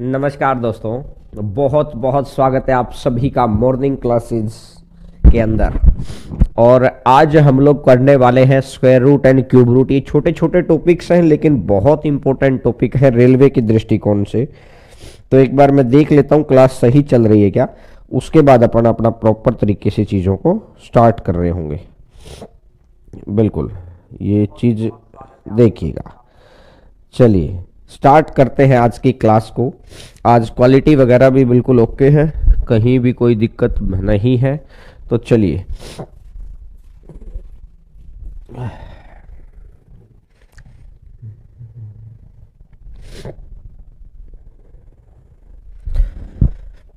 नमस्कार दोस्तों, बहुत बहुत स्वागत है आप सभी का मॉर्निंग क्लासेस के अंदर। और आज हम लोग करने वाले हैं square root and cube root. ये छोटे छोटे टॉपिक्स हैं लेकिन बहुत इंपॉर्टेंट टॉपिक है रेलवे के दृष्टिकोण से। तो एक बार मैं देख लेता हूँ क्लास सही चल रही है क्या, उसके बाद अपन अपना प्रॉपर तरीके से चीज़ों को स्टार्ट कर रहे होंगे। बिल्कुल, ये चीज़ देखिएगा। चलिए स्टार्ट करते हैं आज की क्लास को। आज क्वालिटी वगैरह भी बिल्कुल ओके है, कहीं भी कोई दिक्कत नहीं है। तो चलिए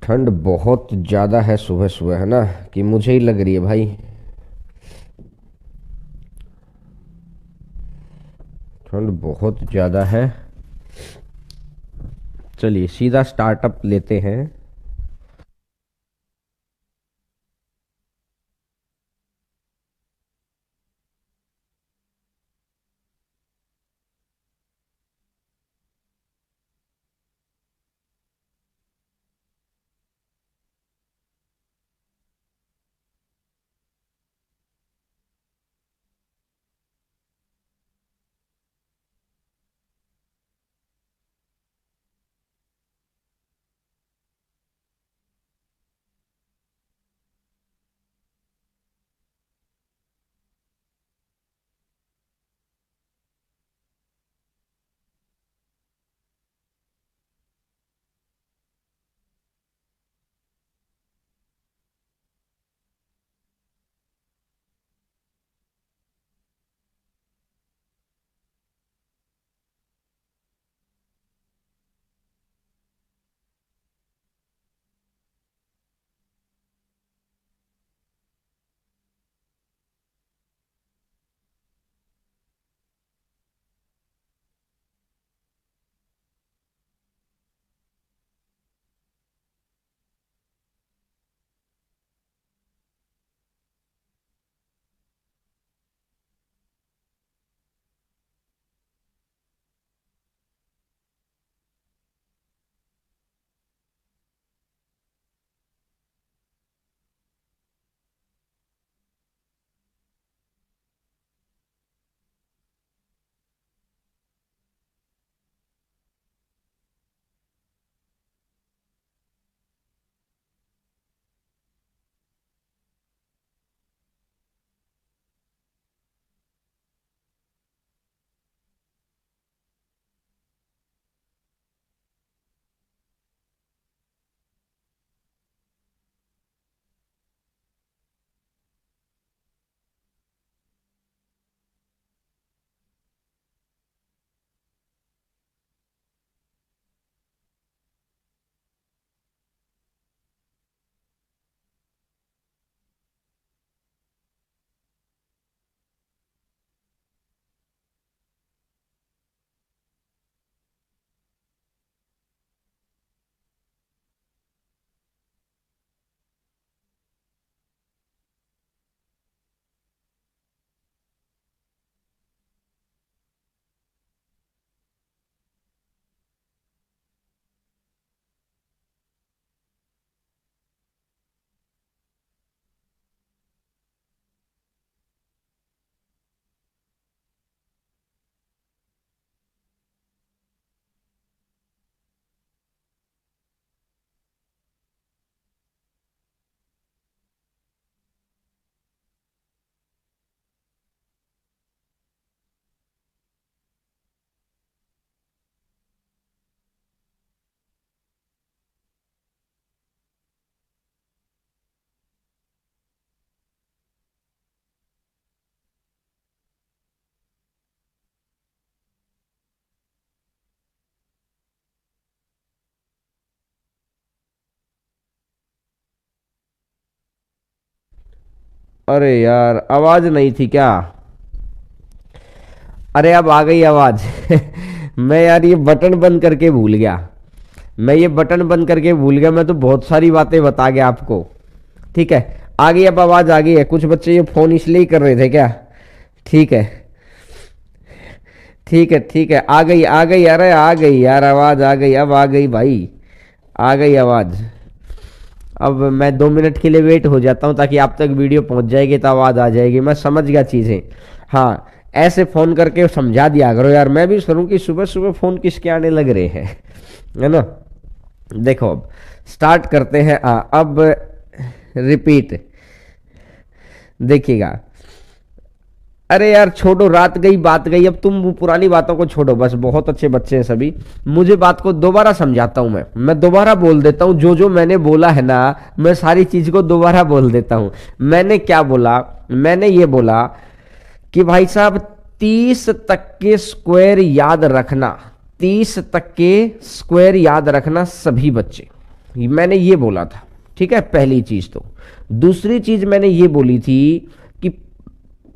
ठंड बहुत ज़्यादा है सुबह सुबह, है ना, कि मुझे ही लग रही है भाई। ठंड बहुत ज़्यादा है। चलिए सीधा स्टार्टअप लेते हैं। अरे यार, आवाज नहीं थी क्या? अरे अब आ गई आवाज। मैं यार ये बटन बंद करके भूल गया। मैं तो बहुत सारी बातें बता गया आपको। ठीक है, आ गई, अब आवाज आ गई है। कुछ बच्चे ये फोन इसलिए ही कर रहे थे क्या? ठीक है, ठीक है, ठीक है, आ गई, आ गई, अरे आ गई यार, आवाज आ गई, अब आ गई भाई। आ गई आवाज। अब मैं 2 मिनट के लिए वेट हो जाता हूँ ताकि आप तक वीडियो पहुंच जाएगी तो आवाज आ जाएगी। मैं समझ गया चीजें। हाँ, ऐसे फोन करके समझा दिया करो यार, मैं भी सुनूं कि सुबह सुबह फोन किसके आने लग रहे हैं, है ना। देखो अब स्टार्ट करते हैं। अब रिपीट देखिएगा। अरे यार छोड़ो, रात गई बात गई, अब तुम वो पुरानी बातों को छोड़ो बस। बहुत अच्छे बच्चे हैं सभी। मुझे बात को दोबारा समझाता हूं। मैं दोबारा बोल देता हूं जो जो मैंने बोला है ना, मैं सारी चीज को दोबारा बोल देता हूं। मैंने क्या बोला? मैंने ये बोला कि भाई साहब 30 तक के स्क्वायर याद रखना, 30 तक के स्क्वायर याद रखना सभी बच्चे, मैंने ये बोला था। ठीक है, पहली चीज। तो दूसरी चीज मैंने ये बोली थी कि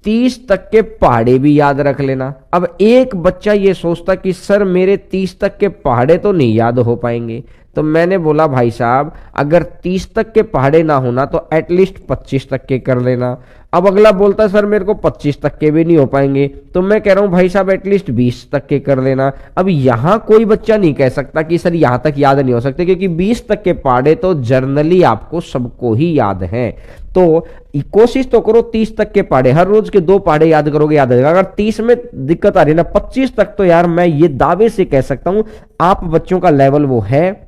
30 तक के पहाड़े भी याद रख लेना। अब एक बच्चा ये सोचता कि सर मेरे 30 तक के पहाड़े तो नहीं याद हो पाएंगे, तो मैंने बोला भाई साहब अगर 30 तक के पहाड़े ना होना तो एटलीस्ट 25 तक के कर लेना। अब अगला बोलता सर मेरे को 25 तक के भी नहीं हो पाएंगे, तो मैं कह रहा हूं भाई साहब एटलीस्ट 20 तक के कर लेना। अब यहां कोई बच्चा नहीं कह सकता कि सर यहां तक याद नहीं हो सकते, क्योंकि 20 तक के पहाड़े तो जर्नली आपको सबको ही याद हैं। तो कोशिश तो करो 30 तक के पहाड़े, हर रोज के 2 पहाड़े याद करोगे याद आ जाएगा। अगर 30 में दिक्कत आ रही है ना, 25 तक तो यार मैं ये दावे से कह सकता हूं आप बच्चों का लेवल वो है,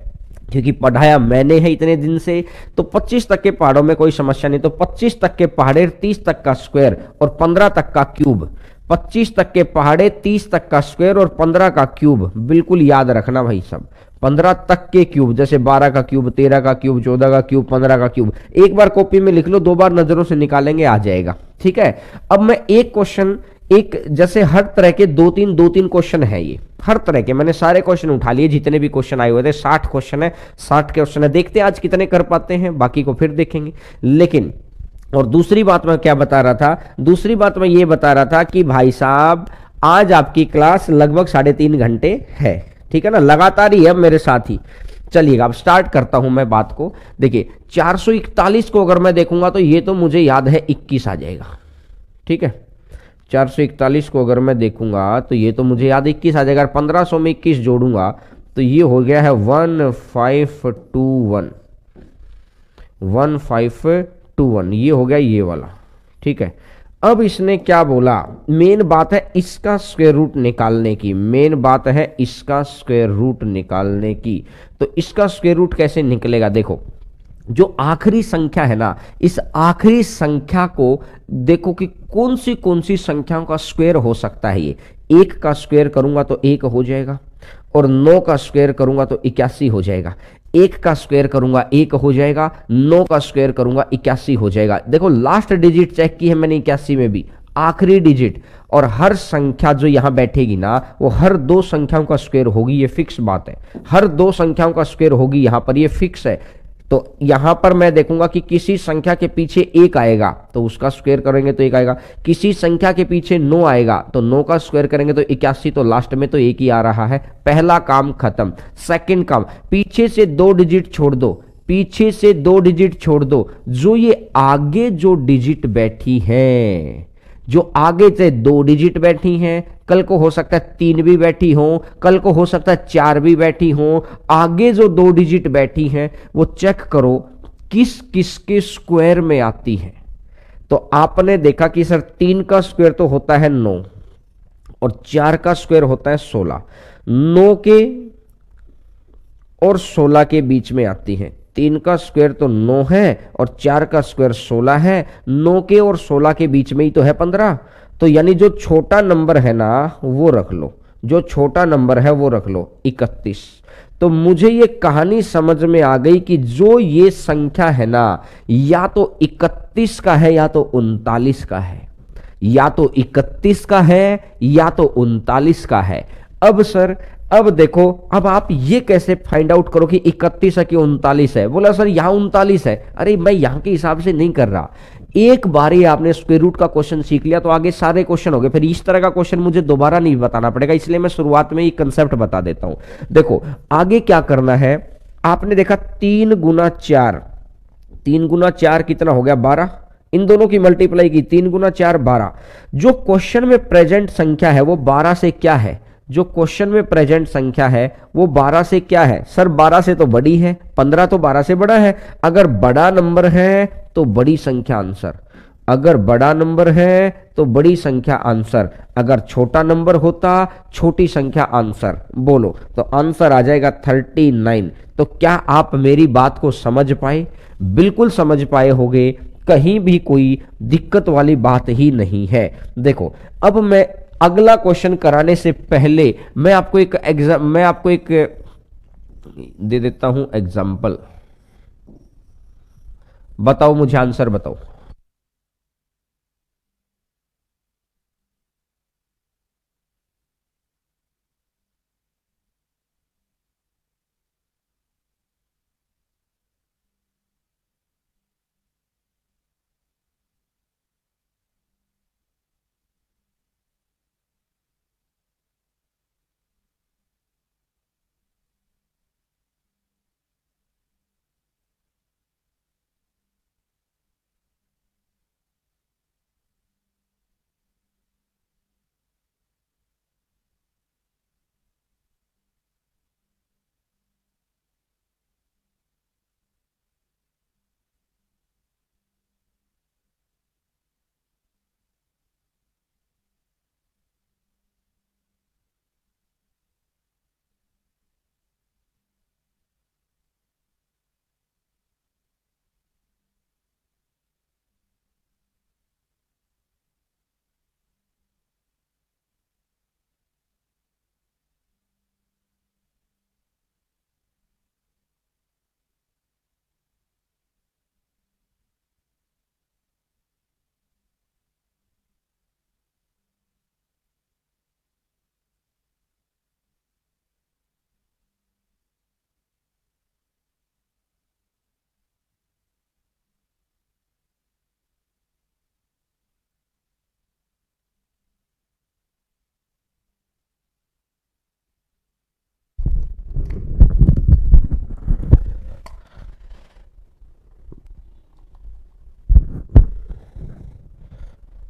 क्योंकि पढ़ाया मैंने है इतने दिन से। तो 25 तक के पहाड़ों में कोई समस्या नहीं। तो 25 तक के पहाड़े, 30 तक का स्क्वायर और 15 तक का क्यूब। 25 तक के पहाड़े, 30 तक का स्क्वायर और 15 का क्यूब, बिल्कुल याद रखना भाई सब। 15 तक के क्यूब, जैसे 12 का क्यूब, 13 का क्यूब, 14 का क्यूब, 15 का क्यूब, एक बार कॉपी में लिख लो, 2 बार नजरों से निकालेंगे आ जाएगा। ठीक है, अब मैं एक क्वेश्चन, एक जैसे हर तरह के 2-3 क्वेश्चन है, ये हर तरह के मैंने सारे क्वेश्चन उठा लिए जितने भी क्वेश्चन आए हुए थे। 60 क्वेश्चन है, 60 क्वेश्चन है। देखते हैं आज कितने कर पाते हैं, बाकी को फिर देखेंगे। लेकिन और दूसरी बात मैं क्या बता रहा था? दूसरी बात मैं ये बता रहा था कि भाई साहब आज आपकी क्लास लगभग 3.5 घंटे है। ठीक है ना, लगातार ही है मेरे साथ ही। चलिएगा अब स्टार्ट करता हूं मैं बात को। देखिए 441 को अगर मैं देखूंगा तो ये तो मुझे याद है 21 आ जाएगा। ठीक है, 441 को अगर मैं देखूंगा तो ये तो मुझे याद 21 आ जाएगा। 1500 में 21 जोड़ूंगा तो ये हो गया है 1521, 1521, ये हो गया ये वाला। ठीक है, अब इसने क्या बोला? मेन बात है इसका स्क्वायर रूट निकालने की, मेन बात है इसका स्क्वायर रूट निकालने की। तो इसका स्क्वायर रूट कैसे निकलेगा? देखो जो आखिरी संख्या है ना, इस आखिरी संख्या को देखो कि कौन सी संख्याओं का स्क्वायर हो सकता है। ये 1 का स्क्वायर करूंगा तो 1 हो जाएगा, और 9 का स्क्वायर करूंगा तो 81 हो जाएगा। 1 का स्क्वायर करूंगा 1 हो जाएगा, 9 का स्क्वायर करूंगा 81 हो जाएगा। देखो लास्ट डिजिट चेक की है मैंने 81 में भी, आखिरी डिजिट। और हर संख्या जो यहां बैठेगी ना वो हर 2 संख्याओं का स्क्वायर होगी, ये फिक्स बात है। हर 2 संख्याओं का स्क्वायर होगी यहां पर, ये फिक्स है। तो यहां पर मैं देखूंगा कि किसी संख्या के पीछे 1 आएगा तो उसका स्क्वायर करेंगे तो 1 आएगा, किसी संख्या के पीछे 9 आएगा तो 9 का स्क्वायर करेंगे तो 81, तो लास्ट में तो 1 ही आ रहा है। पहला काम खत्म। सेकंड काम, पीछे से 2 डिजिट छोड़ दो, पीछे से 2 डिजिट छोड़ दो। जो ये आगे जो डिजिट बैठी है, जो आगे से 2 डिजिट बैठी हैं, कल को हो सकता है 3 भी बैठी हो, कल को हो सकता है 4 भी बैठी हो। आगे जो 2 डिजिट बैठी हैं वो चेक करो किस किस के स्क्वायर में आती है। तो आपने देखा कि सर 3 का स्क्वायर तो होता है 9 और 4 का स्क्वायर होता है 16। 9 के और 16 के बीच में आती है। 3 का स्क्वायर तो 9 है और 4 का स्क्वायर 16 है। 9 के और 16 के बीच में ही तो है 15। तो यानी जो छोटा नंबर है ना वो रख लो, जो छोटा नंबर है वो रख लो 31। तो मुझे ये कहानी समझ में आ गई कि जो ये संख्या है ना या तो 31 का है या तो 39 का है, या तो 31 का है या तो 39 का है। अब सर अब देखो, अब आप ये कैसे फाइंड आउट करो कि 31 है कि 39 है? बोला सर यहां 39 है। अरे मैं यहां के हिसाब से नहीं कर रहा। एक बार ही आपने स्क्वायर रूट का क्वेश्चन सीख लिया तो आगे सारे क्वेश्चन हो गए, फिर इस तरह का क्वेश्चन मुझे दोबारा नहीं बताना पड़ेगा। इसलिए मैं शुरुआत में ही कंसेप्ट बता देता हूं। देखो आगे क्या करना है, आपने देखा 3 गुना 4, 3 गुना 4 कितना हो गया 12। इन दोनों की मल्टीप्लाई की, 3 गुना 4 12। जो क्वेश्चन में प्रेजेंट संख्या है वो 12 से क्या है, जो क्वेश्चन में प्रेजेंट संख्या है वो 12 से क्या है सर, 12 से तो बड़ी है, 15 तो 12 से बड़ा है। अगर बड़ा नंबर है तो बड़ी संख्या आंसर, अगर बड़ा नंबर है तो बड़ी संख्या आंसर, अगर छोटा नंबर होता छोटी संख्या आंसर। बोलो तो आंसर आ जाएगा 39। तो क्या आप मेरी बात को समझ पाए? बिल्कुल समझ पाए होगे, कहीं भी कोई दिक्कत वाली बात ही नहीं है। देखो अब मैं अगला क्वेश्चन कराने से पहले मैं आपको एक दे देता हूं एग्जाम्पल। बताओ, मुझे आंसर बताओ।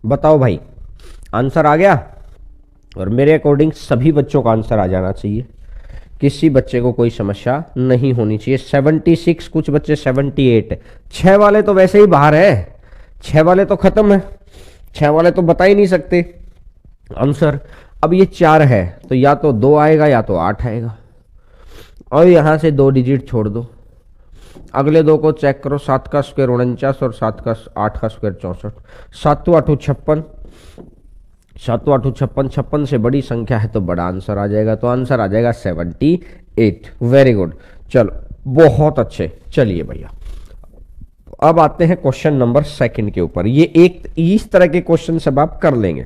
बताओ भाई, आंसर आ गया? और मेरे अकॉर्डिंग सभी बच्चों का आंसर आ जाना चाहिए, किसी बच्चे को कोई समस्या नहीं होनी चाहिए। 76, कुछ बच्चे 78। 6 वाले तो वैसे ही बाहर है, 6 वाले तो खत्म है, 6 वाले तो बता ही नहीं सकते आंसर। अब ये 4 है तो या तो 2 आएगा या तो 8 आएगा, और यहां से 2 डिजिट छोड़ दो। अगले 2 को चेक करो, 7 का स्क्वायर 49 और 8 का स्क्वायर 64। 7 8 56, 7 8 56, 56 से बड़ी संख्या है तो बड़ा आंसर आ जाएगा, तो आंसर आ जाएगा 78। वेरी गुड, चलो बहुत अच्छे। चलिए भैया अब आते हैं क्वेश्चन नंबर 2 के ऊपर। ये एक इस तरह के क्वेश्चन सब आप कर लेंगे।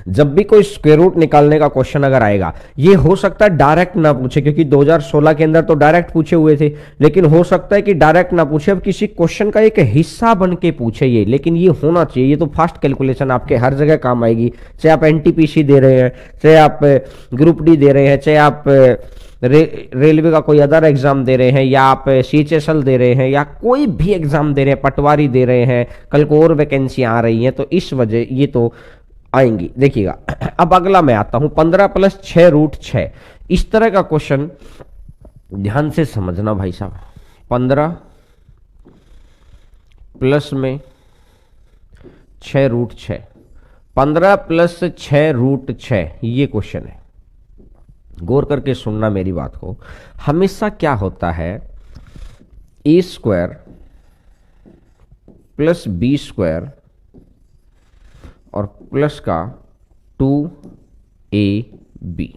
जब भी कोई स्क्वायर रूट निकालने का क्वेश्चन अगर आएगा, ये हो सकता है डायरेक्ट ना पूछे, क्योंकि 2016 के अंदर तो डायरेक्ट पूछे हुए थे, लेकिन हो सकता है कि डायरेक्ट ना पूछे, अब किसी क्वेश्चन का एक हिस्सा बन के पूछे ये। लेकिन ये होना चाहिए, ये तो फास्ट कैलकुलेशन आपके हर जगह काम आएगी, चाहे आप एनटीपीसी दे रहे हैं, चाहे आप ग्रुप डी दे रहे हैं, चाहे आप रेलवे का कोई अदर एग्जाम दे रहे हैं, या आप सीएचएसएल दे रहे हैं, या कोई भी एग्जाम दे रहे हैं, पटवारी दे रहे हैं, कल को और वैकेंसी आ रही हैं, तो इस वजह ये तो आएंगी। देखिएगा अब अगला मैं आता हूं, 15 + 6 √6। इस तरह का क्वेश्चन ध्यान से समझना भाई साहब। 15 प्लस में 6 √6, 15 + 6 √6, ये क्वेश्चन है। गौर करके सुनना मेरी बात को। हमेशा क्या होता है, a² + b² और प्लस का 2ab,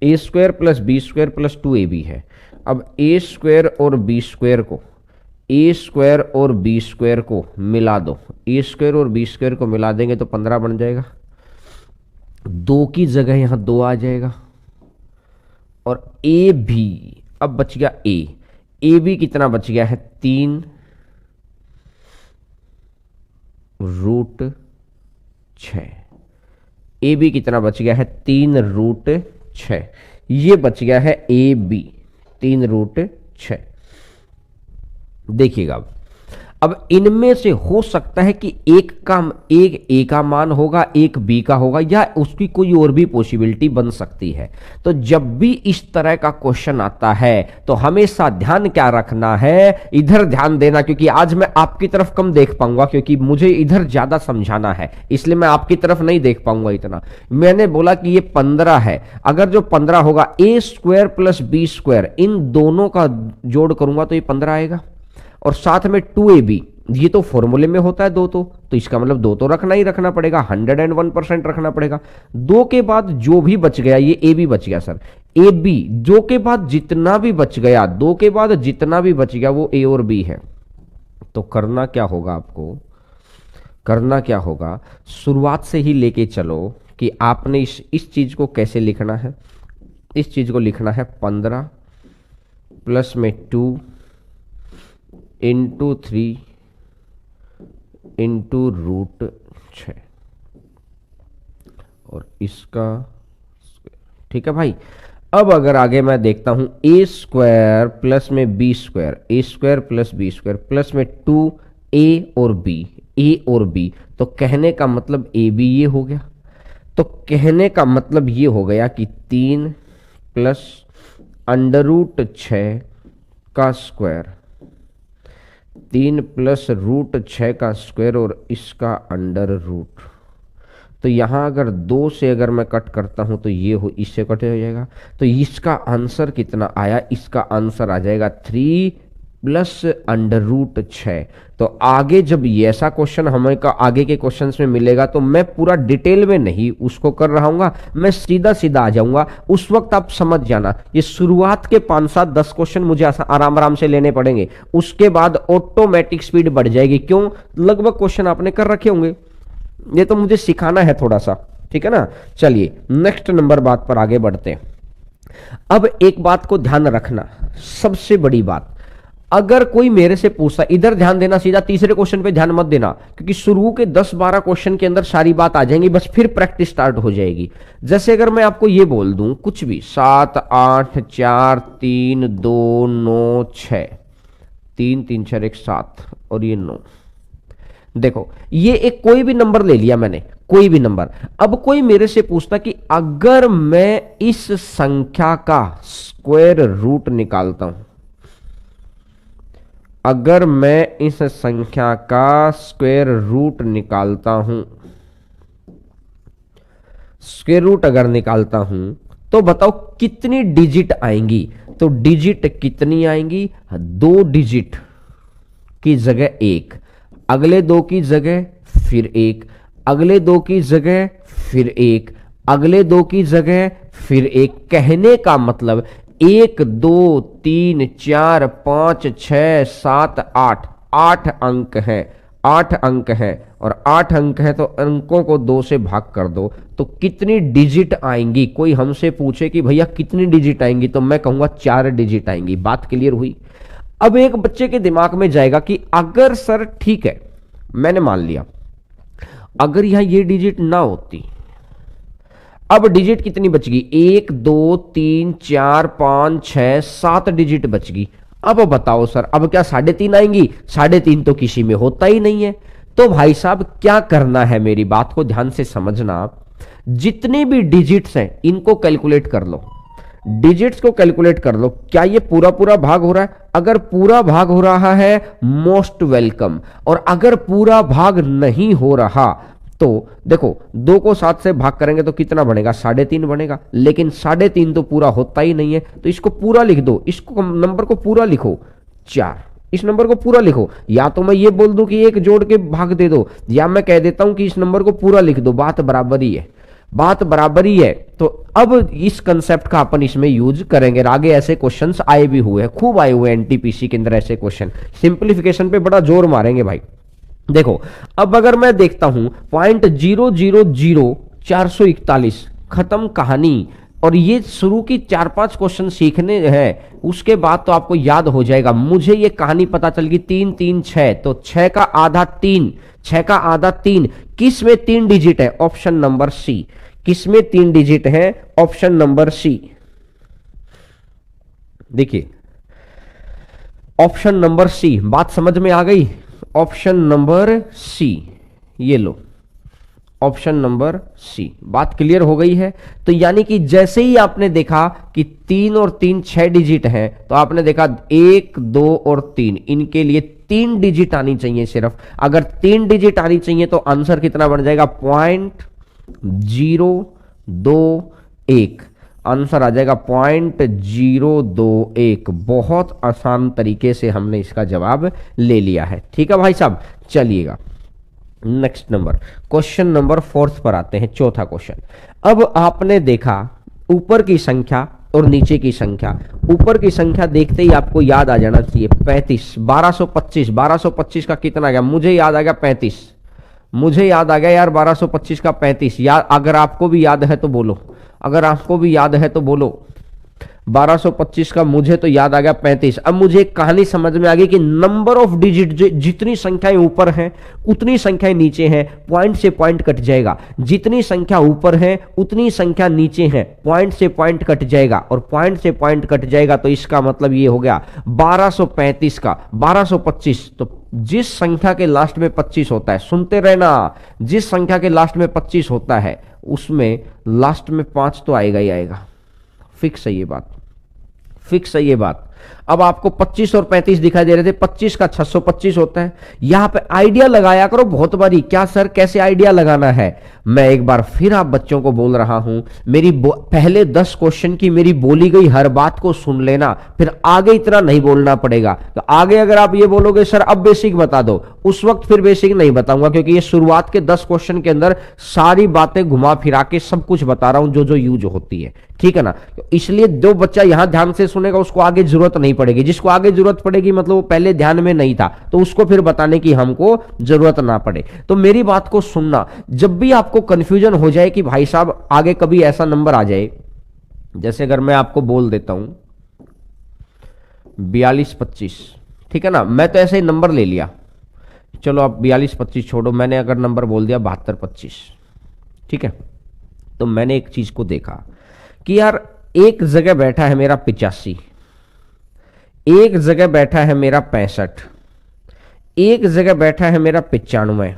a² + b² + 2ab है। अब a² और b² को, a² और b² को मिला दो, a² और b² को मिला देंगे तो 15 बन जाएगा। 2 की जगह यहां 2 आ जाएगा, और a भी अब बच गया a भी कितना बच गया है, 3 √6। ए बी कितना बच गया है, 3 √6। ये बच गया है ए बी, 3 √6। देखिएगा अब इनमें से हो सकता है कि एक ए का मान होगा, एक बी का होगा, या उसकी कोई और भी पॉसिबिलिटी बन सकती है। तो जब भी इस तरह का क्वेश्चन आता है तो हमेशा ध्यान क्या रखना है, इधर ध्यान देना, क्योंकि आज मैं आपकी तरफ कम देख पाऊंगा क्योंकि मुझे इधर ज्यादा समझाना है, इसलिए मैं आपकी तरफ नहीं देख पाऊंगा इतना। मैंने बोला कि ये 15 है, अगर जो 15 होगा ए स्क्वायर प्लस बी स्क्वायर, इन दोनों का जोड़ करूंगा तो ये 15 आएगा, और साथ में 2ab, ये तो फॉर्मूले में होता है दो, तो इसका मतलब दो तो रखना ही रखना पड़ेगा, 101% रखना पड़ेगा। दो के बाद जो भी बच गया, ये ए बी बच गया सर, ए बी जो के बाद जितना भी बच गया, दो के बाद जितना भी बच गया वो ए और बी है। तो करना क्या होगा आपको, करना क्या होगा, शुरुआत से ही लेके चलो कि आपने इस चीज को कैसे लिखना है। इस चीज को लिखना है 15 प्लस में 2 इंटू 3 इंटू रूट 6, और इसका, ठीक है भाई। अब अगर आगे मैं देखता हूं ए स्क्वायर प्लस में B square, A square plus B square plus में 2 ए और बी, ए और बी, तो कहने का मतलब ए बी ये हो गया। तो कहने का मतलब ये हो गया कि 3 प्लस अंडर रूट 6 का स्क्वायर, 3 प्लस रूट 6 का स्क्वायर और इसका अंडर रूट। तो यहां अगर 2 से अगर मैं कट करता हूं तो ये हो, इससे कट हो जाएगा, तो इसका आंसर कितना आया, इसका आंसर आ जाएगा 3 प्लस अंडर रूट 6। तो आगे जब ये ऐसा क्वेश्चन हमें का आगे के क्वेश्चंस में मिलेगा तो मैं पूरा डिटेल में नहीं उसको कर रहा हूँ, मैं सीधा सीधा आ जाऊंगा। उस वक्त आप समझ जाना ये शुरुआत के 5-7-10 क्वेश्चन मुझे आराम आराम से लेने पड़ेंगे, उसके बाद ऑटोमेटिक स्पीड बढ़ जाएगी। क्यों, लगभग क्वेश्चन आपने कर रखे होंगे, ये तो मुझे सिखाना है थोड़ा सा, ठीक है ना। चलिए नेक्स्ट नंबर बात पर आगे बढ़ते हैं। अब एक बात को ध्यान रखना, सबसे बड़ी बात, अगर कोई मेरे से पूछता, इधर ध्यान देना, सीधा तीसरे क्वेश्चन पे ध्यान मत देना, क्योंकि शुरू के 10-12 क्वेश्चन के अंदर सारी बात आ जाएंगी, बस फिर प्रैक्टिस स्टार्ट हो जाएगी। जैसे अगर मैं आपको ये बोल दूं कुछ भी 7 8 4 3 2 9 6, 3 3 4 1 7 और ये 9, देखो ये एक कोई भी नंबर ले लिया मैंने, कोई भी नंबर। अब कोई मेरे से पूछता कि अगर मैं इस संख्या का स्क्वायर रूट निकालता हूं, अगर मैं इस संख्या का स्क्वायर रूट निकालता हूं, स्क्वायर रूट अगर निकालता हूं तो बताओ कितनी डिजिट आएंगी। तो डिजिट कितनी आएंगी, 2 डिजिट की जगह 1, अगले 2 की जगह फिर 1, अगले 2 की जगह फिर 1, अगले 2 की जगह फिर 1। कहने का मतलब 1 2 3 4 5 6 7 8, 8 अंक हैं, 8 अंक हैं, और 8 अंक है तो अंकों को 2 से भाग कर दो तो कितनी डिजिट आएंगी। कोई हमसे पूछे कि भैया कितनी डिजिट आएंगी, तो मैं कहूंगा 4 डिजिट आएंगी। बात क्लियर हुई। अब एक बच्चे के दिमाग में जाएगा कि अगर सर ठीक है, मैंने मान लिया, अगर यहां ये डिजिट ना होती, अब डिजिट कितनी बच गई, 1 2 3 4 5 6 7 डिजिट बच गई। अब बताओ सर, अब क्या 3.5 आएंगी? 3.5 तो किसी में होता ही नहीं है। तो भाई साहब क्या करना है, मेरी बात को ध्यान से समझना, जितने भी डिजिट्स हैं इनको कैलकुलेट कर लो, डिजिट्स को कैलकुलेट कर लो। क्या ये पूरा पूरा भाग हो रहा है? अगर पूरा भाग हो रहा है मोस्ट वेलकम, और अगर पूरा भाग नहीं हो रहा तो देखो 2 को 7 से भाग करेंगे तो कितना बनेगा, 3.5 बनेगा। लेकिन 3.5 तो पूरा होता ही नहीं है, तो इसको पूरा लिख दो, इसको नंबर को पूरा लिखो 4, इस नंबर को पूरा लिखो। या तो मैं ये बोल दूं कि 1 जोड़ के भाग दे दो, या मैं कह देता हूं कि इस नंबर को पूरा लिख दो, बात बराबर ही है, बात बराबर ही है। तो अब इस कंसेप्ट का अपन इसमें यूज करेंगे। आगे ऐसे क्वेश्चंस आए भी हुए हैं, खूब आए हुए हैं एनटीपीसी के अंदर ऐसे क्वेश्चन, सिंप्लीफिकेशन पे बड़ा जोर मारेंगे भाई। देखो अब अगर मैं देखता हूं 0.000441, खत्म कहानी। और ये शुरू की 4-5 क्वेश्चन सीखने हैं, उसके बाद तो आपको याद हो जाएगा। मुझे ये कहानी पता चल गई 3 3 6, तो 6 का आधा 3, 6 का आधा 3, किस में 3 डिजिट है? Option number C. किस में 3 डिजिट है? Option number C. देखिए ऑप्शन नंबर सी, बात समझ में आ गई? ऑप्शन नंबर सी, ये लो, ऑप्शन नंबर सी। बात क्लियर हो गई है। तो यानी कि जैसे ही आपने देखा कि 3 और 3 6 डिजिट हैं, तो आपने देखा 1 2 और 3, इनके लिए 3 डिजिट आनी चाहिए सिर्फ। अगर 3 डिजिट आनी चाहिए तो आंसर कितना बन जाएगा, 0.021। आंसर आ जाएगा 0.021। बहुत आसान तरीके से हमने इसका जवाब ले लिया है। ठीक है भाई साहब, चलिएगा नेक्स्ट नंबर, क्वेश्चन नंबर 4 पर आते हैं, चौथा क्वेश्चन। अब आपने देखा ऊपर की संख्या और नीचे की संख्या। ऊपर की संख्या देखते ही आपको याद आ जाना चाहिए 35, 1225। 1225 का कितना आ गया, मुझे याद आ गया 35। मुझे याद आ गया यार 1225 का 35। याद, अगर आपको भी याद है तो बोलो, अगर आपको भी याद है तो बोलो। 1225 का मुझे तो याद आ गया 35। अब मुझे एक कहानी समझ में आ गई कि नंबर ऑफ डिजिट, जितनी संख्याएं ऊपर हैं उतनी संख्याएं नीचे हैं, पॉइंट से पॉइंट कट जाएगा। जितनी संख्या ऊपर है उतनी संख्या नीचे है, पॉइंट से पॉइंट कट जाएगा। और पॉइंट से पॉइंट कट जाएगा तो इसका मतलब ये हो गया 1235 का 1225। तो जिस संख्या के लास्ट में 25 होता है, सुनते रहना, जिस संख्या के लास्ट में 25 होता है उसमें लास्ट में 5 तो आएगा ही आएगा। फिक्स है ये बात, फिक्स है ये बात। अब आपको 25 और 35 दिखाई दे रहे थे, 25 का 625 होता है। यहां पे आइडिया लगाया करो बहुत बारी। क्या सर कैसे आइडिया लगाना है, मैं एक बार फिर आप बच्चों को बोल रहा हूं, मेरी पहले 10 क्वेश्चन की मेरी बोली गई हर बात को सुन लेना, फिर आगे इतना नहीं बोलना पड़ेगा। तो आगे अगर आप ये बोलोगे सर अब बेसिक बता दो, उस वक्त फिर बेसिक नहीं बताऊंगा, क्योंकि ये शुरुआत के 10 क्वेश्चन के अंदर सारी बातें घुमा फिरा के सब कुछ बता रहा हूं जो जो यूज होती है। ठीक है ना, इसलिए जो बच्चा यहां ध्यान से सुनेगा उसको आगे जरूरत नहीं पड़ेगी। जिसको आगे जरूरत पड़ेगी मतलब वो पहले ध्यान में नहीं था, तो उसको फिर बताने की हमको जरूरत ना पड़े। तो मेरी बात को सुनना, जब भी आपको कंफ्यूजन हो जाए कि भाई साहब आगे कभी ऐसा नंबर आ जाए, जैसे अगर मैं आपको बोल देता हूं 4225, ठीक है ना, मैं तो ऐसे ही नंबर ले लिया, चलो आप 4225 छोड़ो, मैंने अगर नंबर बोल दिया 7225, ठीक है। तो मैंने एक चीज को देखा कि यार एक जगह बैठा है मेरा 85, एक जगह बैठा है मेरा 65, एक जगह बैठा है मेरा 95।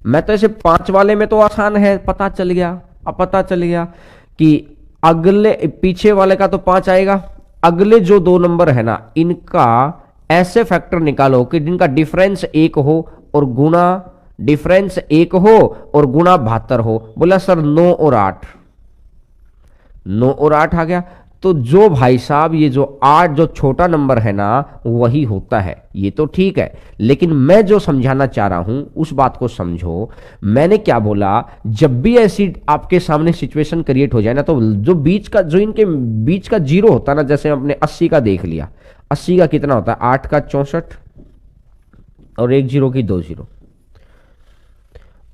मैं तो ऐसे 5 वाले में तो आसान है, पता चल गया। अब पता चल गया कि अगले पीछे वाले का तो 5 आएगा, अगले जो 2 नंबर है ना इनका ऐसे फैक्टर निकालो कि जिनका डिफरेंस 1 हो और गुना, डिफरेंस 1 हो और गुना 72 हो। बोला सर 9 और 8, 9 और 8 आ गया। तो जो भाई साहब ये जो 8 जो छोटा नंबर है ना वही होता है, ये तो ठीक है, लेकिन मैं जो समझाना चाह रहा हूं उस बात को समझो। मैंने क्या बोला, जब भी ऐसी आपके सामने सिचुएशन क्रिएट हो जाए ना, तो जो बीच का, जो इनके बीच का जीरो होता है ना, जैसे हमने 80 का देख लिया, 80 का कितना होता है, 8 का 64 और 1 जीरो की 2 जीरो,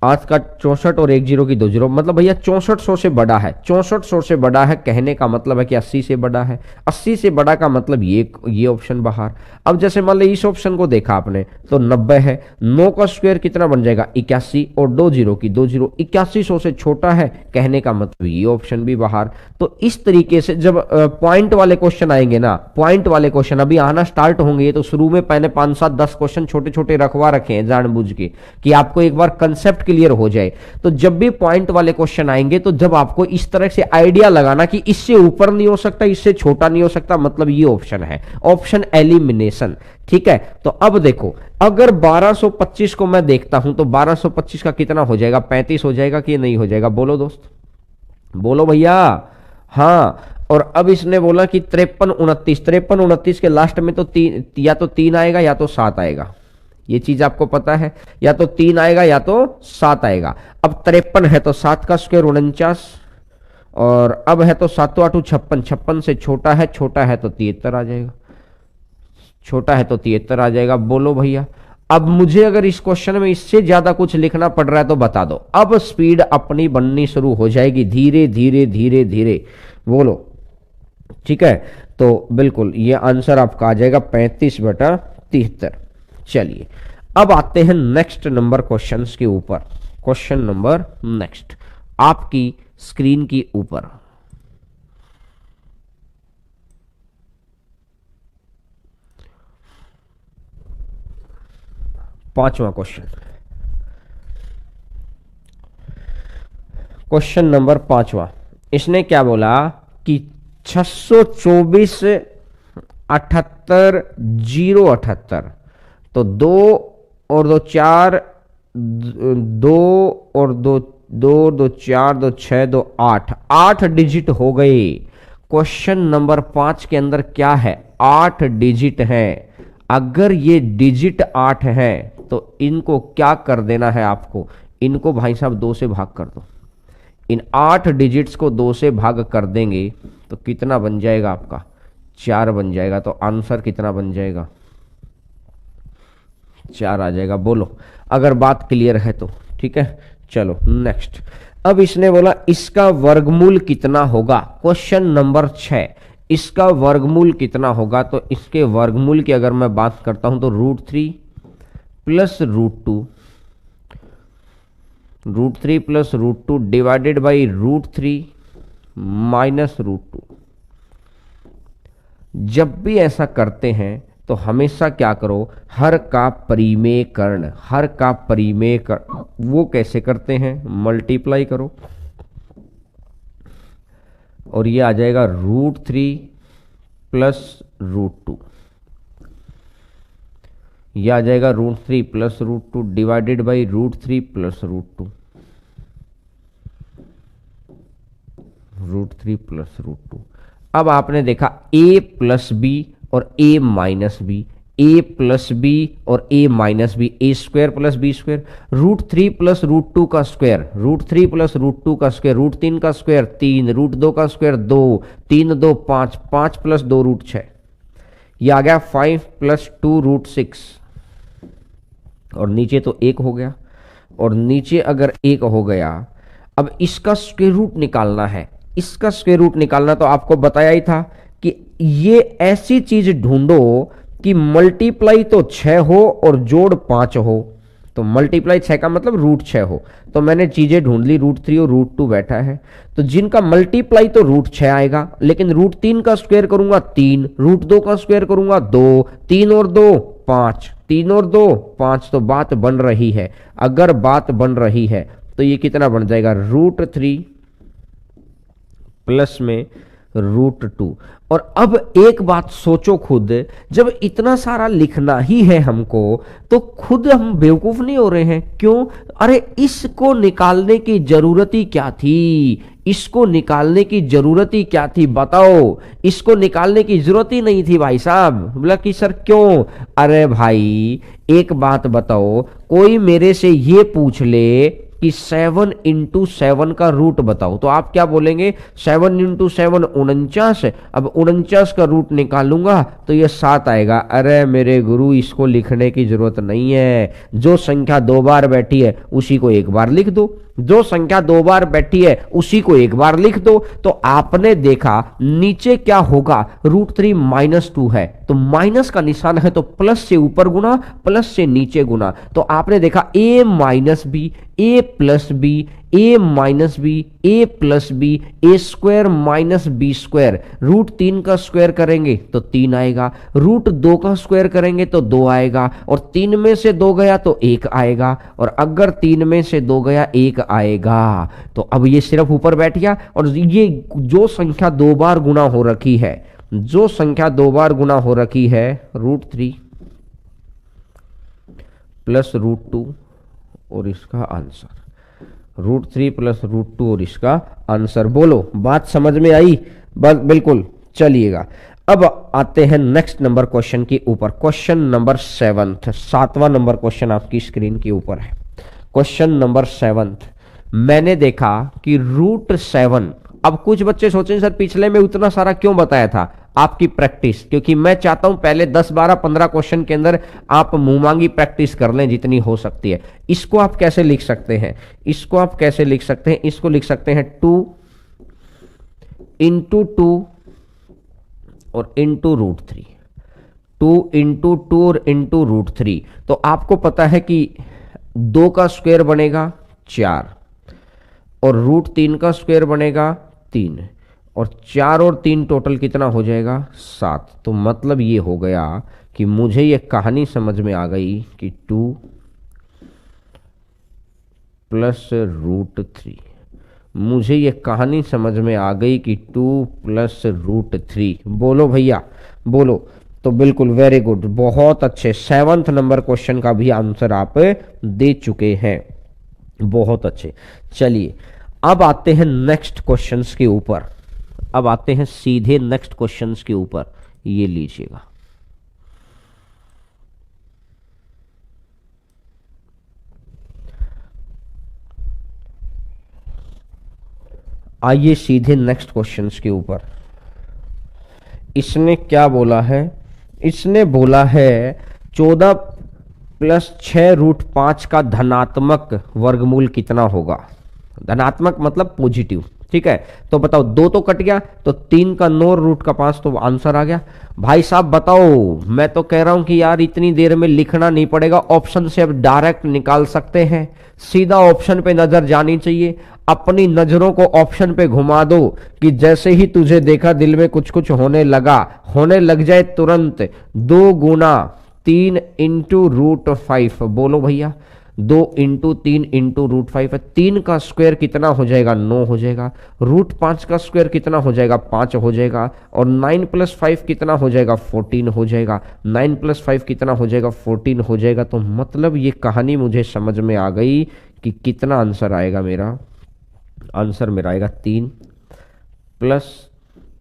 8 का 64 और 1 जीरो की 2 जीरो, मतलब भैया 6400 से बड़ा है, 6400 से बड़ा है, कहने का मतलब है कि 80 से बड़ा है, 80 से बड़ा का मतलब ये ऑप्शन बाहर। अब जैसे मान लो इस ऑप्शन को देखा आपने तो 90 है, 9 का स्क्वायर कितना बन जाएगा 81 और 2 जीरो की 2 जीरो, 8100 से छोटा है, कहने का मतलब ये ऑप्शन भी बाहर। तो इस तरीके से जब पॉइंट वाले क्वेश्चन आएंगे ना, पॉइंट वाले क्वेश्चन अभी आना स्टार्ट होंगे, तो शुरू में पहले 5 7 10 क्वेश्चन छोटे छोटे रखवा रखे हैं जानबूझ के कि आपको एक बार कंसेप्ट क्लियर हो जाए। तो जब भी पॉइंट वाले क्वेश्चन आएंगे तो जब आपको इस तरह से आइडिया लगाना कि इससे ऊपर नहीं हो सकता, इससे छोटा नहीं हो सकता, मतलब ये ऑप्शन है, ऑप्शन एलिमिनेशन। ठीक है, तो अब देखो अगर 1225 को मैं देखता हूं तो 1225 का कितना हो जाएगा, 35 हो जाएगा कि नहीं हो जाएगा, बोलो दोस्त, बोलो भैया। हाँ, और अब इसने बोला कि 53 29, 53 29 के लास्ट में तो या तो 3 आएगा या तो 7 आएगा, ये चीज आपको पता है, या तो 3 आएगा या तो 7 आएगा। अब 53 है तो 7 का स्क्वायर 49, और अब है तो 7 8 56, 56 से छोटा है, छोटा है तो 73 आ जाएगा, छोटा है तो 73 आ जाएगा। बोलो भैया, अब मुझे अगर इस क्वेश्चन में इससे ज्यादा कुछ लिखना पड़ रहा है तो बता दो। अब स्पीड अपनी बननी शुरू हो जाएगी धीरे धीरे धीरे धीरे, बोलो। ठीक है, तो बिल्कुल ये आंसर आपका आ जाएगा 35/73। चलिए अब आते हैं नेक्स्ट नंबर क्वेश्चंस के ऊपर। क्वेश्चन नंबर नेक्स्ट आपकी स्क्रीन की ऊपर, पांचवा क्वेश्चन, क्वेश्चन नंबर पांचवा। इसने क्या बोला कि 624 78 078, तो 2 और 2 4, 2 और 2 2 2 4 2 6 2 8, 8 डिजिट हो गए। क्वेश्चन नंबर 5 के अंदर क्या है, 8 डिजिट है। अगर ये डिजिट 8 है तो इनको क्या कर देना है आपको, इनको भाई साहब 2 से भाग कर दो। इन 8 डिजिट्स को 2 से भाग कर देंगे तो कितना बन जाएगा आपका, 4 बन जाएगा। तो आंसर कितना बन जाएगा, 4 आ जाएगा। बोलो अगर बात क्लियर है तो, ठीक है। चलो नेक्स्ट। अब इसने बोला इसका वर्गमूल कितना होगा, क्वेश्चन नंबर 6, इसका वर्गमूल कितना होगा। तो इसके वर्गमूल की अगर मैं बात करता हूं तो √3 plus √2, √3 plus √2 divided by √3 minus √2। जब भी ऐसा करते हैं तो हमेशा क्या करो, हर का परिमेयकरण, हर का परिमेयकरण वो कैसे करते हैं, मल्टीप्लाई करो और ये आ जाएगा √3 प्लस √2, यह आ जाएगा √3 plus √2 divided by √3 plus √2, √3 plus √2। अब आपने देखा a प्लस बी और a minus B, a plus B और a minus B, A square plus B square, √3 plus √2 का स्क्वायर, √3 प्लस √2 का स्क्वायर, √3 का स्क्वायर 3, √2 का स्क्वायर 2, 3 2 5, 5 प्लस 2 √6, ये आ गया 5 प्लस 2 √6। और नीचे तो 1 हो गया, और नीचे अगर 1 हो गया, अब इसका स्क्वायर रूट निकालना है। इसका स्क्वायर रूट निकालना तो आपको बताया ही था कि ये ऐसी चीज ढूंढो कि मल्टीप्लाई तो 6 हो और जोड़ 5 हो। तो मल्टीप्लाई 6 का मतलब √6 हो। तो मैंने चीजें ढूंढ ली, √3 और √2 बैठा है, तो जिनका मल्टीप्लाई तो √6 आएगा, लेकिन √3 का स्क्वायर करूंगा 3, √2 का स्क्वायर करूंगा 2, 3 और 2 5, 3 और 2 5, तो बात बन रही है। अगर बात बन रही है तो ये कितना बन जाएगा, √3 प्लस में √2। और अब एक बात सोचो खुद, जब इतना सारा लिखना ही है हमको, तो खुद हम बेवकूफ नहीं हो रहे हैं? क्यों? अरे इसको निकालने की जरूरत ही क्या थी, इसको निकालने की जरूरत ही क्या थी, बताओ। इसको निकालने की जरूरत ही नहीं थी भाई साहब। बोला कि सर क्यों? अरे भाई एक बात बताओ, कोई मेरे से ये पूछ ले कि 7 × 7 का रूट बताओ, तो आप क्या बोलेंगे? 7 × 7 49। अब 49 का रूट निकालूंगा तो ये 7 आएगा। अरे मेरे गुरु, इसको लिखने की जरूरत नहीं है। जो संख्या 2 बार बैठी है उसी को 1 बार लिख दो, जो संख्या 2 बार बैठी है उसी को 1 बार लिख दो। तो आपने देखा नीचे क्या होगा, √3 माइनस 2 है, तो माइनस का निशान है तो प्लस से ऊपर गुना, प्लस से नीचे गुना। तो आपने देखा a minus B, a plus B, a minus B, a plus B, A square minus B square. √3 का स्क्वायर करेंगे तो 3 आएगा, √2 का स्क्वायर करेंगे तो 2 आएगा, और 3 में से 2 गया तो 1 आएगा, और अगर 3 में से 2 गया 1 आएगा। तो अब ये सिर्फ ऊपर बैठ गया, और ये जो संख्या 2 बार गुना हो रखी है, जो संख्या 2 बार गुना हो रखी है, √3 प्लस √2 और इसका आंसर, √3 प्लस √2 और इसका आंसर। बोलो बात समझ में आई? बिल्कुल। चलिएगा अब आते हैं नेक्स्ट नंबर क्वेश्चन के ऊपर, क्वेश्चन नंबर 7, 7वां नंबर क्वेश्चन आपकी स्क्रीन के ऊपर है। क्वेश्चन नंबर 7, मैंने देखा कि √7। अब कुछ बच्चे सोचें सर पिछले में उतना सारा क्यों बताया था? आपकी प्रैक्टिस, क्योंकि मैं चाहता हूं पहले 10 12 15 क्वेश्चन के अंदर आप मुंह मांगी प्रैक्टिस कर लें जितनी हो सकती है। इसको आप कैसे लिख सकते हैं? इसको आप कैसे लिख सकते हैं? इसको लिख सकते हैं 2 × 2 और इंटू √3, 2 × 2 और इंटू √3। तो आपको पता है कि 2 का स्क्वायर बनेगा 4, और √3 का स्क्वायर बनेगा 3, और 4 और 3 टोटल कितना हो जाएगा? 7। तो मतलब ये हो गया कि मुझे ये कहानी समझ में आ गई कि 2 प्लस रूट 3। मुझे ये कहानी समझ में आ गई कि 2 प्लस रूट 3। बोलो भैया, बोलो। तो बिल्कुल, वेरी गुड, बहुत अच्छे। 7th नंबर क्वेश्चन का भी आंसर आप दे चुके हैं, बहुत अच्छे। चलिए, अब आते हैं नेक्स्ट क्वेश्चंस के ऊपर। अब आते हैं सीधे नेक्स्ट क्वेश्चंस के ऊपर। ये लीजिएगा, आइए सीधे नेक्स्ट क्वेश्चंस के ऊपर। इसने क्या बोला है? इसने बोला है 14 प्लस 6 रूट 5 का धनात्मक वर्गमूल कितना होगा। धनात्मक मतलब पॉजिटिव, ठीक है। तो बताओ, 2 तो कट गया, तो 3 का 9 रूट का 5, तो आंसर आ गया। भाई साहब बताओ, मैं तो कह रहा हूं कि यार इतनी देर में लिखना नहीं पड़ेगा, ऑप्शन से अब डायरेक्ट निकाल सकते हैं। सीधा ऑप्शन पे नजर जानी चाहिए। अपनी नजरों को ऑप्शन पे घुमा दो कि जैसे ही तुझे देखा दिल में कुछ कुछ होने लगा, होने लग जाए तुरंत। 2 गुना 3 इंटू रूट 5। बोलो भैया, 2 इंटू 3 इंटू रूट 5 है। 3 का स्क्वायर कितना हो जाएगा? 9 हो जाएगा। रूट 5 का स्क्वायर कितना हो जाएगा? 5 हो जाएगा। और 9 प्लस 5 कितना हो जाएगा? 14 हो जाएगा। 9 प्लस 5 कितना हो जाएगा? 14 हो जाएगा। तो मतलब ये कहानी मुझे समझ में आ गई कि कितना आंसर आएगा मेरा। आंसर मेरा आएगा 3 प्लस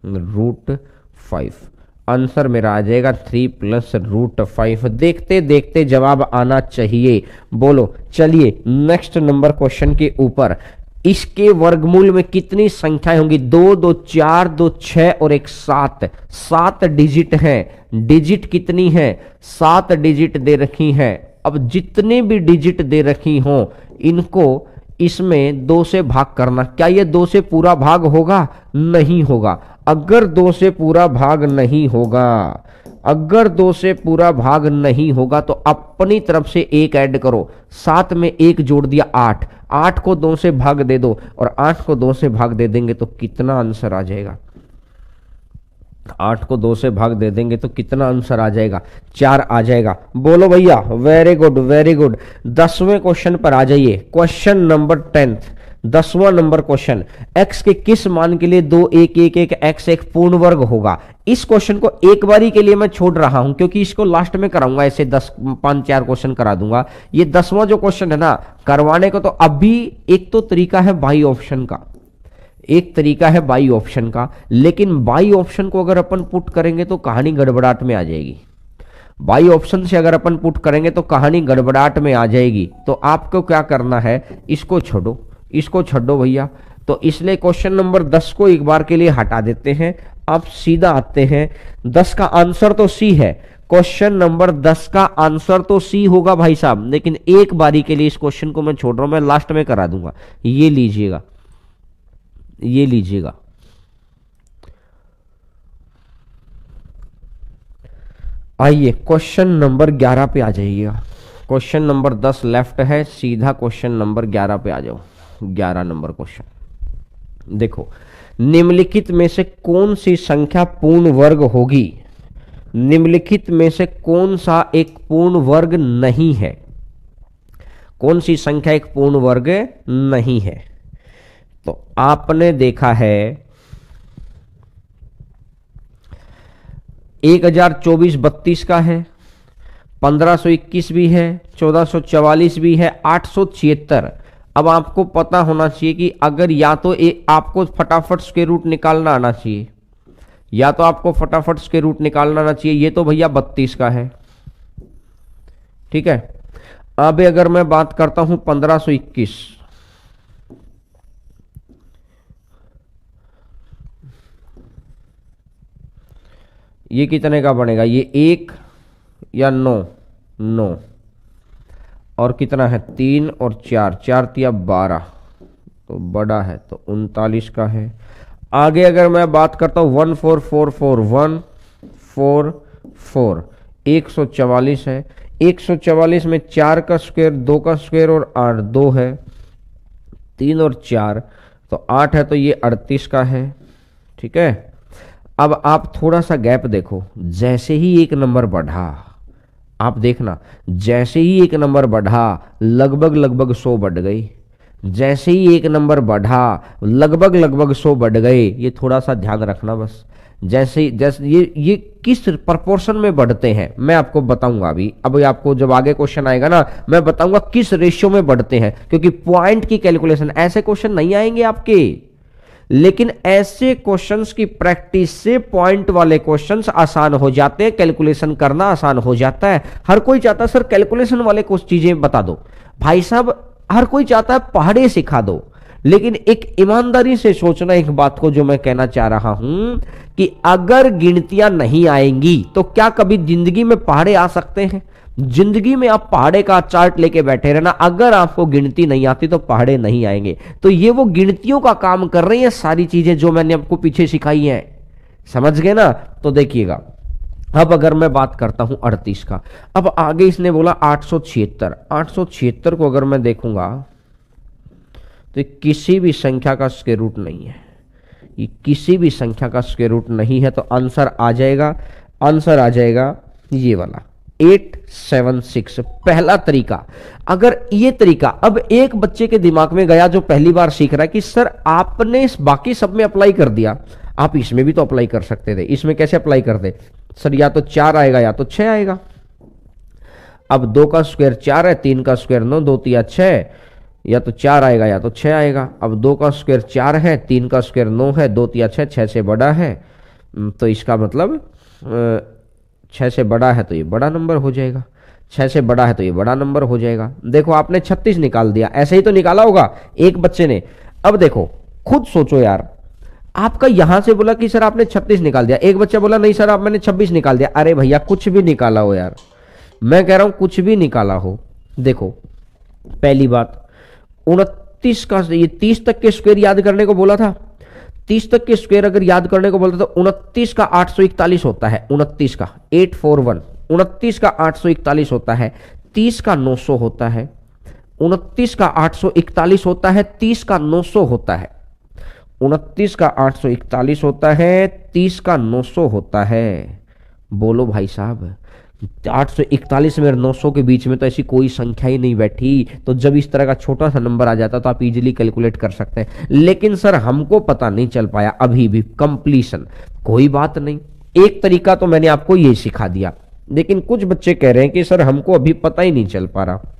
रूट 5। आंसर मेरा आ जाएगा 3 प्लस रूट 5। देखते देखते जवाब आना चाहिए। बोलो। चलिए नेक्स्ट नंबर क्वेश्चन के ऊपर। इसके वर्गमूल में कितनी संख्याएं होंगी? 2 2 4 2 6 और एक 7। 7 डिजिट हैं। डिजिट कितनी है? 7 डिजिट दे रखी हैं। अब जितने भी डिजिट दे रखी हों, इनको इसमें 2 से भाग करना। क्या ये 2 से पूरा भाग होगा? नहीं होगा। अगर 2 से पूरा भाग नहीं होगा, अगर 2 से पूरा भाग नहीं होगा, तो अपनी तरफ से 1 ऐड करो। 7 में 1 जोड़ दिया, 8। 8 को 2 से भाग दे दो, और 8 को 2 से भाग दे देंगे तो कितना आंसर आ जाएगा? 8 को 2 से भाग दे देंगे तो कितना आंसर आ जाएगा? 4 आ जाएगा। बोलो भैया, वेरी गुड, वेरी गुड। 10वें क्वेश्चन पर आ जाइए। क्वेश्चन नंबर 10th, 10वां नंबर क्वेश्चन। x के किस मान के लिए 2 1 1 1 x एक पूर्ण वर्ग होगा? इस क्वेश्चन को एक बारी के लिए मैं छोड़ रहा हूं, क्योंकि इसको लास्ट में कराऊंगा। ऐसे 5 4 क्वेश्चन करा दूंगा। ये 10वां जो क्वेश्चन है ना, करवाने को तो अभी एक तो तरीका है बाई ऑप्शन का, एक तरीका है बाई ऑप्शन का, लेकिन बाई ऑप्शन को अगर अपन पुट करेंगे तो कहानी गड़बड़ाहट में आ जाएगी। बाई ऑप्शन से अगर अपन पुट करेंगे तो कहानी गड़बड़ाहट में आ जाएगी। तो आपको क्या करना है? इसको छोड़ो, इसको छोड़ो भैया। तो इसलिए क्वेश्चन नंबर 10 को एक बार के लिए हटा देते हैं। आप सीधा आते हैं, 10 का आंसर तो सी है। क्वेश्चन नंबर 10 का आंसर तो सी होगा भाई साहब, लेकिन एक बारी के लिए इस क्वेश्चन को मैं छोड़ रहा हूं, मैं लास्ट में करा दूंगा। ये लीजिएगा, ये लीजिएगा। आइए क्वेश्चन नंबर 11 पे आ जाइएगा। क्वेश्चन नंबर 10 लेफ्ट है, सीधा क्वेश्चन नंबर 11 पे आ जाओ। 11 नंबर क्वेश्चन देखो, निम्नलिखित में से कौन सी संख्या पूर्ण वर्ग होगी? निम्नलिखित में से कौन सा एक पूर्ण वर्ग नहीं है? कौन सी संख्या एक पूर्ण वर्ग नहीं है? तो आपने देखा है 1024 32 का है, 1521 भी है, 1444 भी है, 876। अब आपको पता होना चाहिए कि अगर या तो आपको फटाफट स्क्वायर रूट निकालना आना चाहिए, या तो आपको फटाफट स्क्वायर रूट निकालना आना चाहिए। ये तो भैया 32 का है, ठीक है। अब अगर मैं बात करता हूं 1521, ये कितने का बनेगा? ये 1 या 9? 9 और कितना है? 3 और 4, 4 तिया 12, तो बड़ा है, तो 39 का है। आगे अगर मैं बात करता हूं 1444 144 144 है। 144 में 4 का स्क्वायर, 2 का स्क्वायर और 8, 2 है, 3 और 4 तो 8 है, तो ये 38 का है, ठीक है। अब आप थोड़ा सा गैप देखो, जैसे ही एक नंबर बढ़ा, आप देखना, जैसे ही एक नंबर बढ़ा लगभग 100 बढ़ गई। जैसे ही एक नंबर बढ़ा, लगभग लगभग 100 बढ़ गए, ये थोड़ा सा ध्यान रखना बस। जैसे ये किस प्रोपोर्शन में बढ़ते हैं मैं आपको बताऊंगा अभी। अब आपको जब आगे क्वेश्चन आएगा ना, मैं बताऊंगा किस रेशियो में बढ़ते हैं, क्योंकि पॉइंट की कैलकुलेशन, ऐसे क्वेश्चन नहीं आएंगे आपके, लेकिन ऐसे क्वेश्चंस की प्रैक्टिस से पॉइंट वाले क्वेश्चंस आसान हो जाते हैं, कैलकुलेशन करना आसान हो जाता है। हर कोई चाहता है सर कैलकुलेशन वाले कुछ चीजें बता दो, भाई साहब हर कोई चाहता है पहाड़े सिखा दो, लेकिन एक ईमानदारी से सोचना एक बात को जो मैं कहना चाह रहा हूं कि अगर गिनतियां नहीं आएंगी तो क्या कभी जिंदगी में पहाड़े आ सकते हैं? जिंदगी में आप पहाड़े का चार्ट लेके बैठे रहना, अगर आपको गिनती नहीं आती तो पहाड़े नहीं आएंगे। तो ये वो गिनतियों का काम कर रही है सारी चीजें जो मैंने आपको पीछे सिखाई हैं, समझ गए ना? तो देखिएगा, अब अगर मैं बात करता हूं 38 का, अब आगे इसने बोला 876। 876 को अगर मैं देखूंगा तो किसी भी संख्या का स्क्वायर रूट नहीं है, ये किसी भी संख्या का स्क्वायर रूट नहीं है, तो आंसर आ जाएगा, आंसर आ जाएगा ये वाला 876। पहला तरीका, अगर ये तरीका अब एक बच्चे के दिमाग में गया जो पहली बार सीख रहा है कि सर आपने इस बाकी सब में अप्लाई कर दिया, आप इसमें भी तो अप्लाई कर सकते थे, इसमें कैसे अप्लाई कर दे सर? या तो 4 आएगा या तो 6 आएगा। अब 2 का स्क्वायर 4 है, 3 का स्क्वायर 9, 2 तिया 6, या तो 4 आएगा या तो 6 आएगा। अब 2 का स्क्वायर 4 है, 3 का स्क्वायर 9 है, 2 तिया 6, 6 से बड़ा है, तो इसका मतलब 6 से बड़ा है तो ये बड़ा नंबर हो जाएगा, 6 से बड़ा है तो ये बड़ा नंबर हो जाएगा। देखो आपने 36 निकाल दिया, ऐसे ही तो निकाला होगा एक बच्चे ने। अब देखो खुद सोचो यार, आपका यहां से बोला कि सर आपने 36 निकाल दिया, एक बच्चा बोला नहीं सर आप मैंने 26 निकाल दिया। अरे भैया कुछ भी निकाला हो यार, मैं कह रहा हूं कुछ भी निकाला हो। देखो पहली बात 29 का, ये 30 तक के स्क्वायर याद करने को बोला था, 30 तक के स्क्वायर अगर याद करने को बोलता तो 29 का 841 होता है, 29 का 841, 29 का 841 होता है, 30 का 900 होता है, 29 का 841 होता है, 30 का 900 होता है, 29 का 841 होता है, 30 का 900 होता है। बोलो भाई साहब, 841 में 900 के बीच में तो ऐसी कोई संख्या ही नहीं बैठी, तो जब इस तरह का छोटा सा नंबर आ जाता तो आप इजीली कैलकुलेट कर सकते हैं। लेकिन सर हमको पता नहीं चल पाया अभी भी कंप्लीशन, कोई बात नहीं, एक तरीका तो मैंने आपको ये सिखा दिया, लेकिन कुछ बच्चे कह रहे हैं कि सर हमको अभी पता ही नहीं चल पा रहा।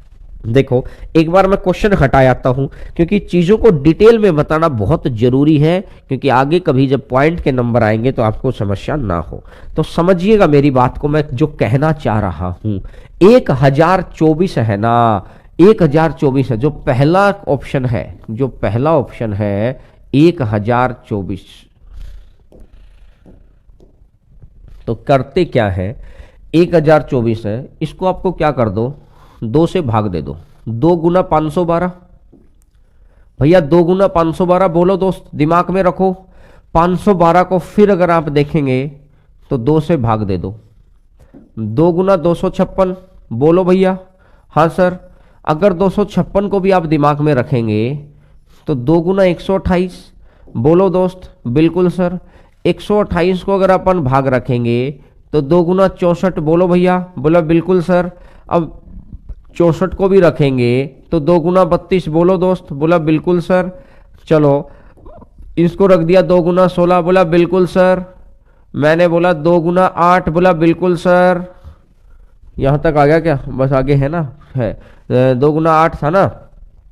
देखो एक बार मैं क्वेश्चन हटा आता हूं, क्योंकि चीजों को डिटेल में बताना बहुत जरूरी है, क्योंकि आगे कभी जब पॉइंट के नंबर आएंगे तो आपको समस्या ना हो। तो समझिएगा मेरी बात को, मैं जो कहना चाह रहा हूं 1024 है ना, 1024 है जो पहला ऑप्शन है, जो पहला ऑप्शन है 1024। तो करते क्या है, 1024 है, इसको आपको क्या कर दो, 2 से भाग दे दो, 2 गुना 512। भैया 2 गुना 512 बोलो दोस्त, दिमाग में रखो। 512 को फिर अगर आप देखेंगे तो 2 से भाग दे दो, 2 गुना 256 बोलो भैया। हाँ सर, अगर 256 को भी आप दिमाग में रखेंगे तो 2 गुना 128 बोलो दोस्त। बिल्कुल सर, 128 को अगर अपन भाग रखेंगे तो 2 गुना 64 बोलो भैया। बोला बिल्कुल सर। अब 64 को भी रखेंगे तो 2 गुना 32 बोलो दोस्त। बोला बिल्कुल सर। चलो इसको रख दिया 2 गुना 16। बोला बिल्कुल सर। मैंने बोला 2 गुना 8। बोला बिल्कुल सर। यहां तक आ गया क्या? बस आगे है ना, है 2 गुना 8 था ना,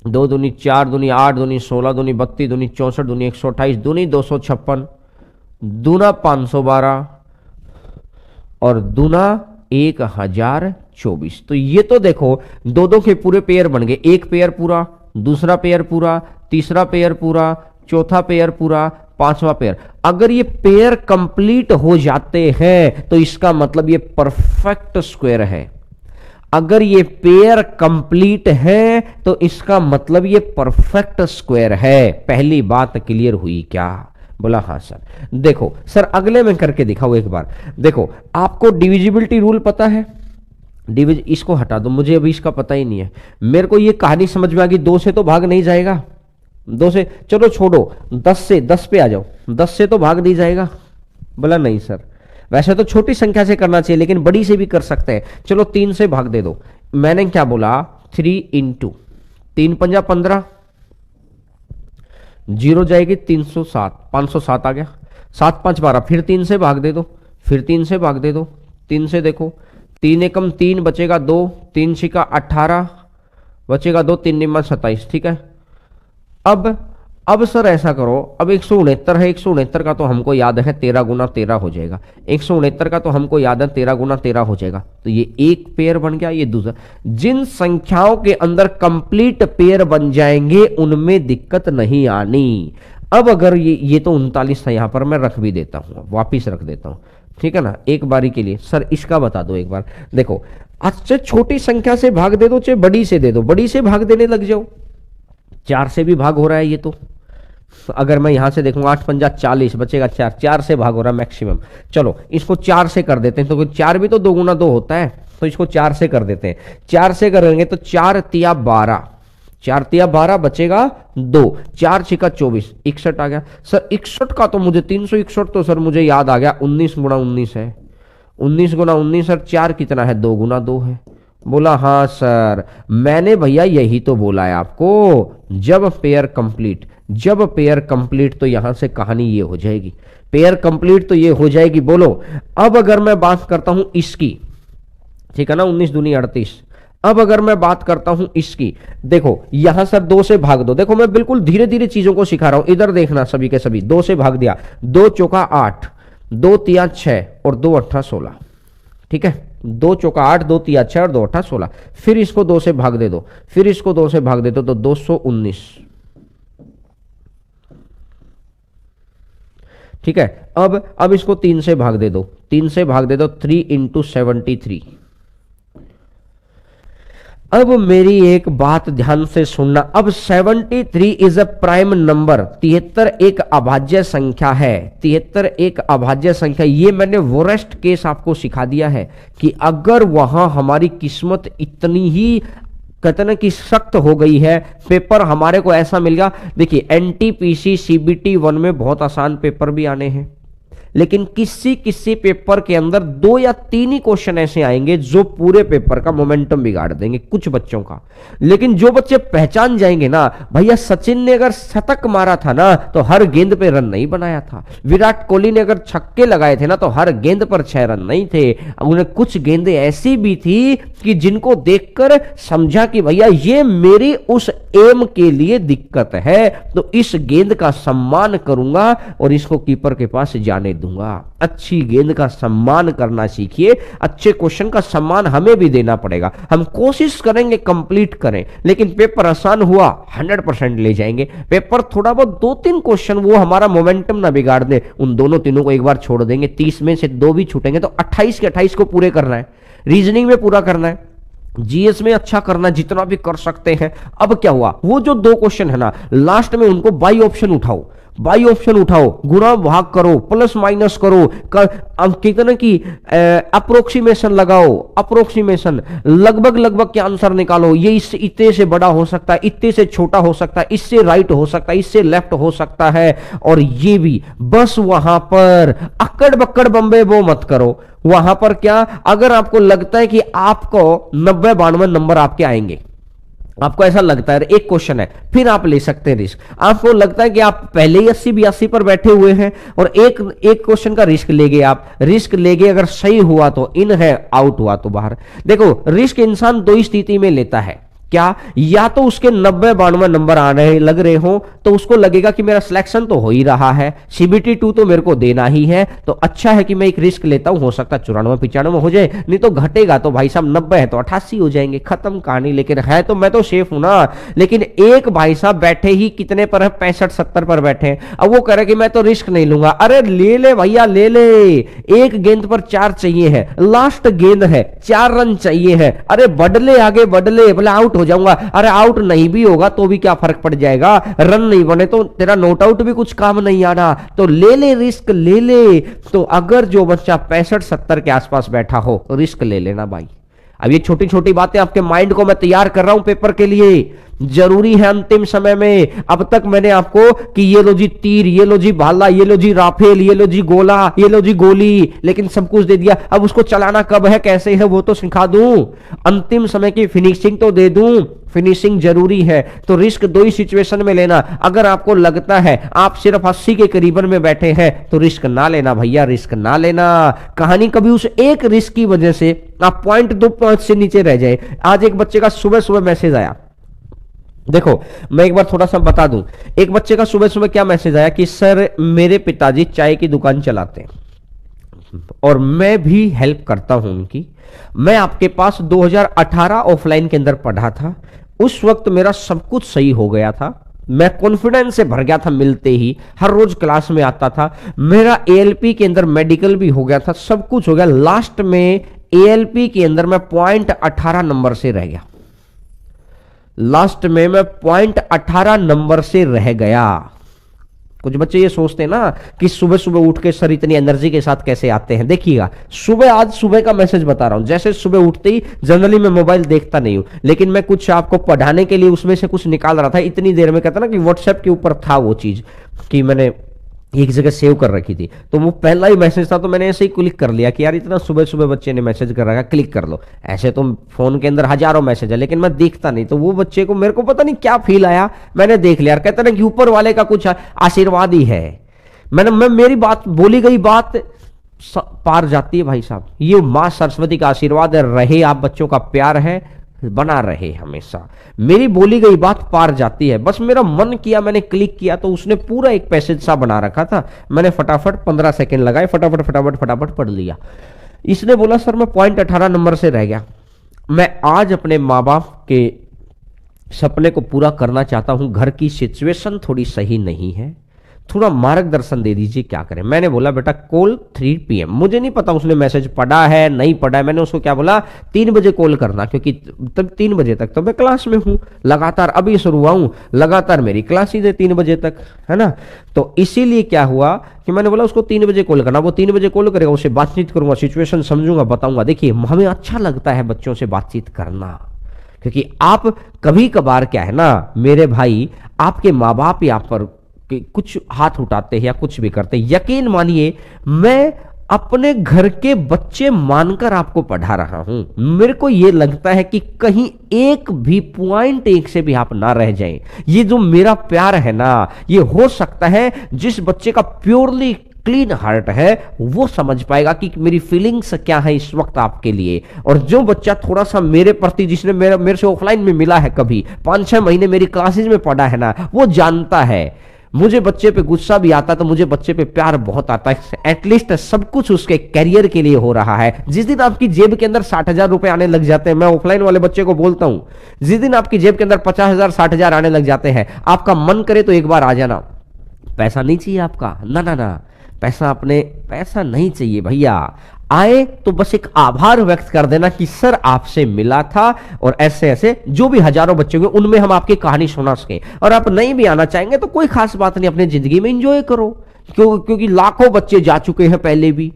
2 दूनी 4 दूनी 8 दूनी 16 दूनी 32 दूनी 64 दूनी 128 दूनी 256 दूना 512 और दूना 1024। तो ये तो देखो दो दो के पूरे पेयर बन गए, एक पेयर पूरा, दूसरा पेयर पूरा, तीसरा पेयर पूरा, चौथा पेयर पूरा, पांचवा पेयर। अगर ये पेयर कंप्लीट हो जाते हैं तो इसका मतलब ये परफेक्ट स्क्वायर है। अगर ये पेयर कंप्लीट है तो इसका मतलब ये परफेक्ट स्क्वायर है। पहली बात क्लियर हुई क्या? बोला हाँ सर। देखो सर अगले में करके दिखाओ एक बार। देखो आपको डिविजिबिलिटी रूल पता है? इसको हटा दो, मुझे अभी इसका पता ही नहीं है। मेरे को ये कहानी समझ में आ गई, 2 से तो भाग नहीं जाएगा, 2 से चलो छोड़ो, 10 पे आ जाओ, 10 से तो भाग नहीं जाएगा। बोला नहीं सर, वैसे तो छोटी संख्या से करना चाहिए लेकिन बड़ी से भी कर सकते हैं। चलो 3 से भाग दे दो। मैंने क्या बोला? 3 इंटू 3 पंजा 15, जीरो जाएगी 307, 507 आ गया, 7 5 12, फिर 3 से भाग दे दो, फिर 3 से भाग दे दो, 3 से देखो, 3 एकम 3 बचेगा 2, 3 छिका 18 बचेगा 2, 3 निम्न 27, ठीक है। अब सर ऐसा करो, अब 169 है, 169 का तो हमको याद है 13 गुना 13 हो जाएगा, 169 का तो हमको याद है 13 गुना 13 हो जाएगा, तो ये एक पेयर बन गया, ये दूसरा। जिन संख्याओं के अंदर कंप्लीट पेयर बन जाएंगे उनमें दिक्कत नहीं आनी। अब अगर ये तो 39 था, यहां पर मैं रख भी देता हूं, वापिस रख देता हूं, ठीक है ना, एक बारी के लिए। सर इसका बता दो एक बार, देखो अच्छा छोटी संख्या से भाग दे दो चाहे बड़ी से दे दो, बड़ी से भाग देने लग जाओ, 4 से भी भाग हो रहा है ये तो अगर मैं यहां से देखूंगा 8 पंजा 40 बचेगा 4, 4 से भाग हो रहा है मैक्सिमम। चलो इसको 4 से कर देते हैं, तो 4 भी तो 2 गुना 2 होता है, तो इसको 4 से कर देते हैं। 4 से करेंगे तो 4 तिया 12, 4 तिया 12 बचेगा 2, 4 छिका 24, 61 आ गया। सर 61 का तो मुझे 361 तो सर मुझे याद आ गया 19 गुना 19 है, 19 गुना 19 सर 4 कितना है 2 गुना 2 है। बोला हाँ सर, मैंने भैया यही तो बोला है आपको, जब पेयर कंप्लीट तो यहां से कहानी ये हो जाएगी, पेयर कंप्लीट तो ये हो जाएगी। बोलो अब अगर मैं बात करता हूं इसकी, ठीक है ना, 19 दूनी 38। अब अगर मैं बात करता हूं इसकी, देखो यहां सर 2 से भाग दो, देखो मैं बिल्कुल धीरे धीरे चीजों को सिखा रहा हूं, इधर देखना सभी के सभी, 2 से भाग दिया, 2 चौका 8, 2 तिया 6 और 2 अट्ठा 16, ठीक है, 2 चौका 8, 2 तिया 6 और 2 अट्ठा 16। फिर इसको 2 से भाग दे दो, फिर इसको 2 से भाग दे दो, तो 219, ठीक है। अब इसको 3 से भाग दे दो, 3 से भाग दे दो, 3 इंटू 73। अब मेरी एक बात ध्यान से सुनना, अब 73 इज अ प्राइम नंबर, 73 एक अभाज्य संख्या है, 73 एक अभाज्य संख्या। ये मैंने वोरेस्ट केस आपको सिखा दिया है कि अगर वहां हमारी किस्मत इतनी ही कहते ना कि सख्त हो गई है, पेपर हमारे को ऐसा मिल गया, देखिए एनटीपीसी सीबीटी 1 में बहुत आसान पेपर भी आने हैं, लेकिन किसी किसी पेपर के अंदर 2 या 3 ही क्वेश्चन ऐसे आएंगे जो पूरे पेपर का मोमेंटम बिगाड़ देंगे कुछ बच्चों का। लेकिन जो बच्चे पहचान जाएंगे ना, भैया सचिन ने अगर शतक मारा था ना तो हर गेंद पे रन नहीं बनाया था, विराट कोहली ने अगर छक्के लगाए थे ना तो हर गेंद पर 6 रन नहीं थे, उन्हें कुछ गेंदें ऐसी भी थी कि जिनको देखकर समझा कि भैया ये मेरी उस एम के लिए दिक्कत है, तो इस गेंद का सम्मान करूंगा और इसको कीपर के पास जाने दूंगा। अच्छी गेंद का सम्मान करना सीखिए, अच्छे क्वेश्चन का सम्मान हमें भी देना पड़ेगा, हम कोशिश करेंगे कंप्लीट करें, लेकिन पेपर आसान हुआ 100% ले जाएंगे। पेपर थोड़ा बहुत 2-3 क्वेश्चन वो हमारा मोमेंटम ना बिगाड़ दे, उन दोनों तीनों को एक बार छोड़ देंगे, 30 में से 2 भी छूटेंगे तो 28 के 28 को पूरे करना है, रीजनिंग में पूरा करना है, जीएस में अच्छा करना जितना भी कर सकते हैं। अब क्या हुआ, वो जो 2 क्वेश्चन है ना लास्ट में उनको बाई ऑप्शन उठाओ, बाई ऑप्शन उठाओ, गुणा भाग करो, प्लस माइनस करो, कितना की अप्रोक्सीमेशन लगाओ, अप्रोक्सीमेशन लगभग के आंसर निकालो, ये इससे इतने से बड़ा हो सकता है, इतने से छोटा हो सकता है, इससे राइट हो सकता है, इससे लेफ्ट हो सकता है, और ये भी बस वहां पर अक्कड़ बक्कड़ बम्बे वो मत करो। वहां पर क्या, अगर आपको लगता है कि आपको 90-92 नंबर आपके आएंगे, आपको ऐसा लगता है, एक क्वेश्चन है, फिर आप ले सकते हैं रिस्क। आपको लगता है कि आप पहले ही 80-82 पर बैठे हुए हैं और एक क्वेश्चन का रिस्क ले गए, आप रिस्क ले गए, अगर सही हुआ तो इन है, आउट हुआ तो बाहर। देखो रिस्क इंसान 2 स्थिति में लेता है, क्या, या तो उसके 90-92 नंबर आ रहे लग रहे हो तो उसको लगेगा कि मेरा सिलेक्शन तो हो ही रहा है, सीबीटी 2 तो मेरे को देना ही है, तो अच्छा है कि मैं एक रिस्क लेता हूं, हो सकता है 94-95 हो जाए, नहीं तो घटेगा तो भाई साहब 90 है तो 88 हो जाएंगे, खत्म कहानी। लेकिन है तो मैं तो सेफ हूं ना। लेकिन एक भाई साहब बैठे ही कितने पर है, 65-70 पर बैठे हैं, अब वो कह रहे कि मैं तो रिस्क नहीं लूंगा। अरे ले ले भैया ले ले, एक गेंद पर 4 चाहिए है, लास्ट गेंद है, 4 रन चाहिए है, अरे बढ़ले आगे बढ़ले, बोले आउट हो जाऊंगा, अरे आउट नहीं भी होगा तो भी क्या फर्क पड़ जाएगा, रन नहीं बने तो तेरा नोट आउट भी कुछ काम नहीं आ रहा, तो ले ले रिस्क ले ले। तो अगर जो बच्चा 65-70 के आसपास बैठा हो रिस्क ले लेना भाई। अब ये छोटी छोटी बातें आपके माइंड को मैं तैयार कर रहा हूं पेपर के लिए, जरूरी है अंतिम समय में। अब तक मैंने आपको कि ये लो जी तीर, ये लो जी भाला, ये लो जी राफेल, ये लो जी गोला, ये लो जी गोली, लेकिन सब कुछ दे दिया। अब उसको चलाना कब है, कैसे है, वो तो सिखा दूं, अंतिम समय की फिनिशिंग तो दे दूं, फिनिशिंग जरूरी है, तो रिस्क दो ही सिचुएशन में लेना। अगर आपको लगता है आप सिर्फ 80 के करीबन में बैठे हैं तो रिस्क ना लेना भैया, रिस्क ना लेना। कहानी कभी उस एक रिस्क की वजह से आप पॉइंट 2 से नीचे रह जाए। आज एक बच्चे का सुबह सुबह मैसेज आया, देखो मैं एक बार थोड़ा सा बता दूं। एक बच्चे का सुबह सुबह क्या मैसेज आया कि सर मेरे पिताजी चाय की दुकान चलाते हैं और मैं भी हेल्प करता हूं उनकी। मैं आपके पास 2018 ऑफलाइन के अंदर पढ़ा था, उस वक्त मेरा सब कुछ सही हो गया था, मैं कॉन्फिडेंस से भर गया था, मिलते ही हर रोज क्लास में आता था, मेरा एएलपी के अंदर मेडिकल भी हो गया था, सब कुछ हो गया। लास्ट में एएलपी के अंदर मैं पॉइंट 18 नंबर से रह गया, लास्ट में मैं पॉइंट 18 नंबर से रह गया। कुछ बच्चे ये सोचते हैं ना कि सुबह सुबह उठ के सर इतनी एनर्जी के साथ कैसे आते हैं। देखिएगा सुबह, आज सुबह का मैसेज बता रहा हूं, जैसे सुबह उठते ही जनरली मैं मोबाइल देखता नहीं हूं, लेकिन मैं कुछ आपको पढ़ाने के लिए उसमें से कुछ निकाल रहा था। इतनी देर में कहता ना कि व्हाट्सएप के ऊपर था वो चीज कि मैंने एक जगह सेव कर रखी थी, तो वो पहला ही मैसेज था, तो मैंने ऐसे ही क्लिक कर लिया कि यार इतना सुबह सुबह बच्चे ने मैसेज कर रखा, क्लिक कर लो। ऐसे तो फोन के अंदर हजारों मैसेज है लेकिन मैं देखता नहीं, तो वो बच्चे को मेरे को पता नहीं क्या फील आया, मैंने देख लिया। कहता ना कि ऊपर वाले का कुछ आशीर्वाद ही है। मैं मेरी बात, बोली गई बात पार जाती है भाई साहब। ये मां सरस्वती का आशीर्वाद है, रहे आप बच्चों का प्यार है, बना रहे हमेशा। मेरी बोली गई बात पार जाती है। बस मेरा मन किया, मैंने क्लिक किया, तो उसने पूरा एक पैसेज सा बना रखा था, मैंने फटाफट 15 सेकंड लगाए, फटाफट फटाफट फटाफट पढ़ लिया। इसने बोला सर मैं पॉइंट 18 नंबर से रह गया, मैं आज अपने माँ बाप के सपने को पूरा करना चाहता हूं, घर की सिचुएशन थोड़ी सही नहीं है, थोड़ा मार्गदर्शन दे दीजिए क्या करें। मैंने बोला बेटा कॉल 3 PM। मुझे नहीं पता उसने मैसेज पढ़ा है नहीं पढ़ा है, मैंने उसको क्या बोला 3 बजे कॉल करना, क्योंकि तब 3 बजे तक तो मैं क्लास में हूं, लगातार अभी शुरू हुआ हूं, लगातार मेरी क्लास ही 3 बजे तक है ना। तो इसीलिए क्या हुआ कि मैंने बोला उसको 3 बजे कॉल करना, वो 3 बजे कॉल करेगा, उससे बातचीत करूंगा, सिचुएशन समझूंगा, बताऊंगा। देखिए हमें अच्छा लगता है बच्चों से बातचीत करना, क्योंकि आप कभी कभार क्या है ना मेरे भाई, आपके माँ बाप यहाँ पर कि कुछ हाथ उठाते हैं या कुछ भी करते हैं, यकीन मानिए मैं अपने घर के बच्चे मानकर आपको पढ़ा रहा हूं। मेरे को यह लगता है कि कहीं एक भी पॉइंट एक से भी आप ना रह जाएं। ये जो मेरा प्यार है ना, ये हो सकता है जिस बच्चे का प्योरली क्लीन हार्ट है वो समझ पाएगा कि मेरी फीलिंग्स क्या है इस वक्त आपके लिए। और जो बच्चा थोड़ा सा मेरे प्रति, जिसने मेरे से ऑफलाइन में मिला है, कभी 5-6 महीने मेरी क्लासेज में पढ़ा है ना, वो जानता है मुझे बच्चे पे गुस्सा भी आता तो मुझे बच्चे पे प्यार बहुत आता है। एटलीस्ट सब कुछ उसके करियर के लिए हो रहा है। जिस दिन आपकी जेब के अंदर 60,000 रुपए आने लग जाते हैं, मैं ऑफलाइन वाले बच्चे को बोलता हूं, जिस दिन आपकी जेब के अंदर 50,000 60,000 आने लग जाते हैं, आपका मन करे तो एक बार आ जाना। पैसा नहीं चाहिए आपका, ना ना ना, पैसा नहीं चाहिए भैया। आए तो बस एक आभार व्यक्त कर देना कि सर आपसे मिला था, और ऐसे ऐसे जो भी हजारों बच्चे हुए उनमें हम आपकी कहानी सुना सके। और आप नहीं भी आना चाहेंगे तो कोई खास बात नहीं, अपनी जिंदगी में एंजॉय करो, क्योंकि लाखों बच्चे जा चुके हैं पहले भी।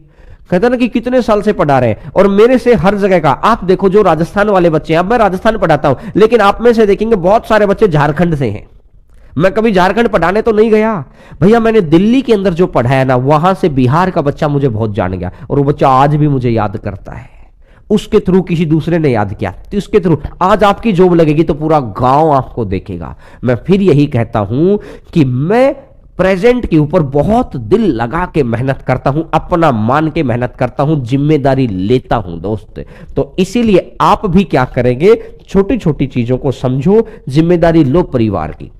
कहते ना कि कितने साल से पढ़ा रहे हैं, और मेरे से हर जगह का आप देखो, जो राजस्थान वाले बच्चे हैं, अब मैं राजस्थान पढ़ाता हूं, लेकिन आप में से देखेंगे बहुत सारे बच्चे झारखंड से हैं। मैं कभी झारखंड पढ़ाने तो नहीं गया भैया, मैंने दिल्ली के अंदर जो पढ़ाया ना, वहां से बिहार का बच्चा मुझे बहुत जान गया, और वो बच्चा आज भी मुझे याद करता है। उसके थ्रू किसी दूसरे ने याद किया, तो उसके थ्रू आज आपकी जॉब लगेगी तो पूरा गांव आपको देखेगा। मैं फिर यही कहता हूं कि मैं प्रेजेंट के ऊपर बहुत दिल लगा के मेहनत करता हूं, अपना मान के मेहनत करता हूं, जिम्मेदारी लेता हूं दोस्त। तो इसीलिए आप भी क्या करेंगे, छोटी छोटी चीजों को समझो, जिम्मेदारी लो परिवार की,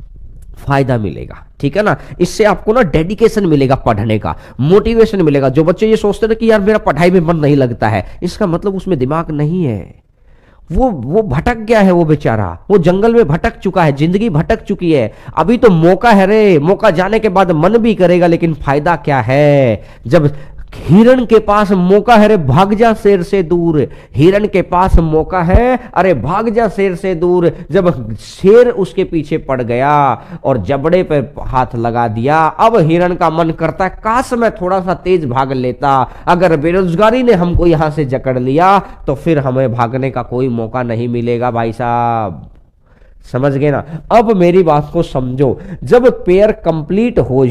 फायदा मिलेगा, ठीक है ना। इससे आपको ना डेडिकेशन मिलेगा, पढ़ने का मोटिवेशन मिलेगा। जो बच्चे ये सोचते हैं कि यार मेरा पढ़ाई में मन नहीं लगता है, इसका मतलब उसमें दिमाग नहीं है, वो भटक गया है, वो बेचारा वो जंगल में भटक चुका है, जिंदगी भटक चुकी है। अभी तो मौका है रे, मौका जाने के बाद मन भी करेगा, लेकिन फायदा क्या है। जब हिरण के पास मौका है, अरे भाग जा शेर से दूर, हिरण के पास मौका है, अरे भाग जा शेर से दूर। जब शेर उसके पीछे पड़ गया और जबड़े पे हाथ लगा दिया, अब हिरण का मन करता है काश मैं थोड़ा सा तेज भाग लेता। अगर बेरोजगारी ने हमको यहां से जकड़ लिया तो फिर हमें भागने का कोई मौका नहीं मिलेगा भाई साहब, समझ गए ना। अब मेरी बात को समझो, जब पेयर कंप्लीट हो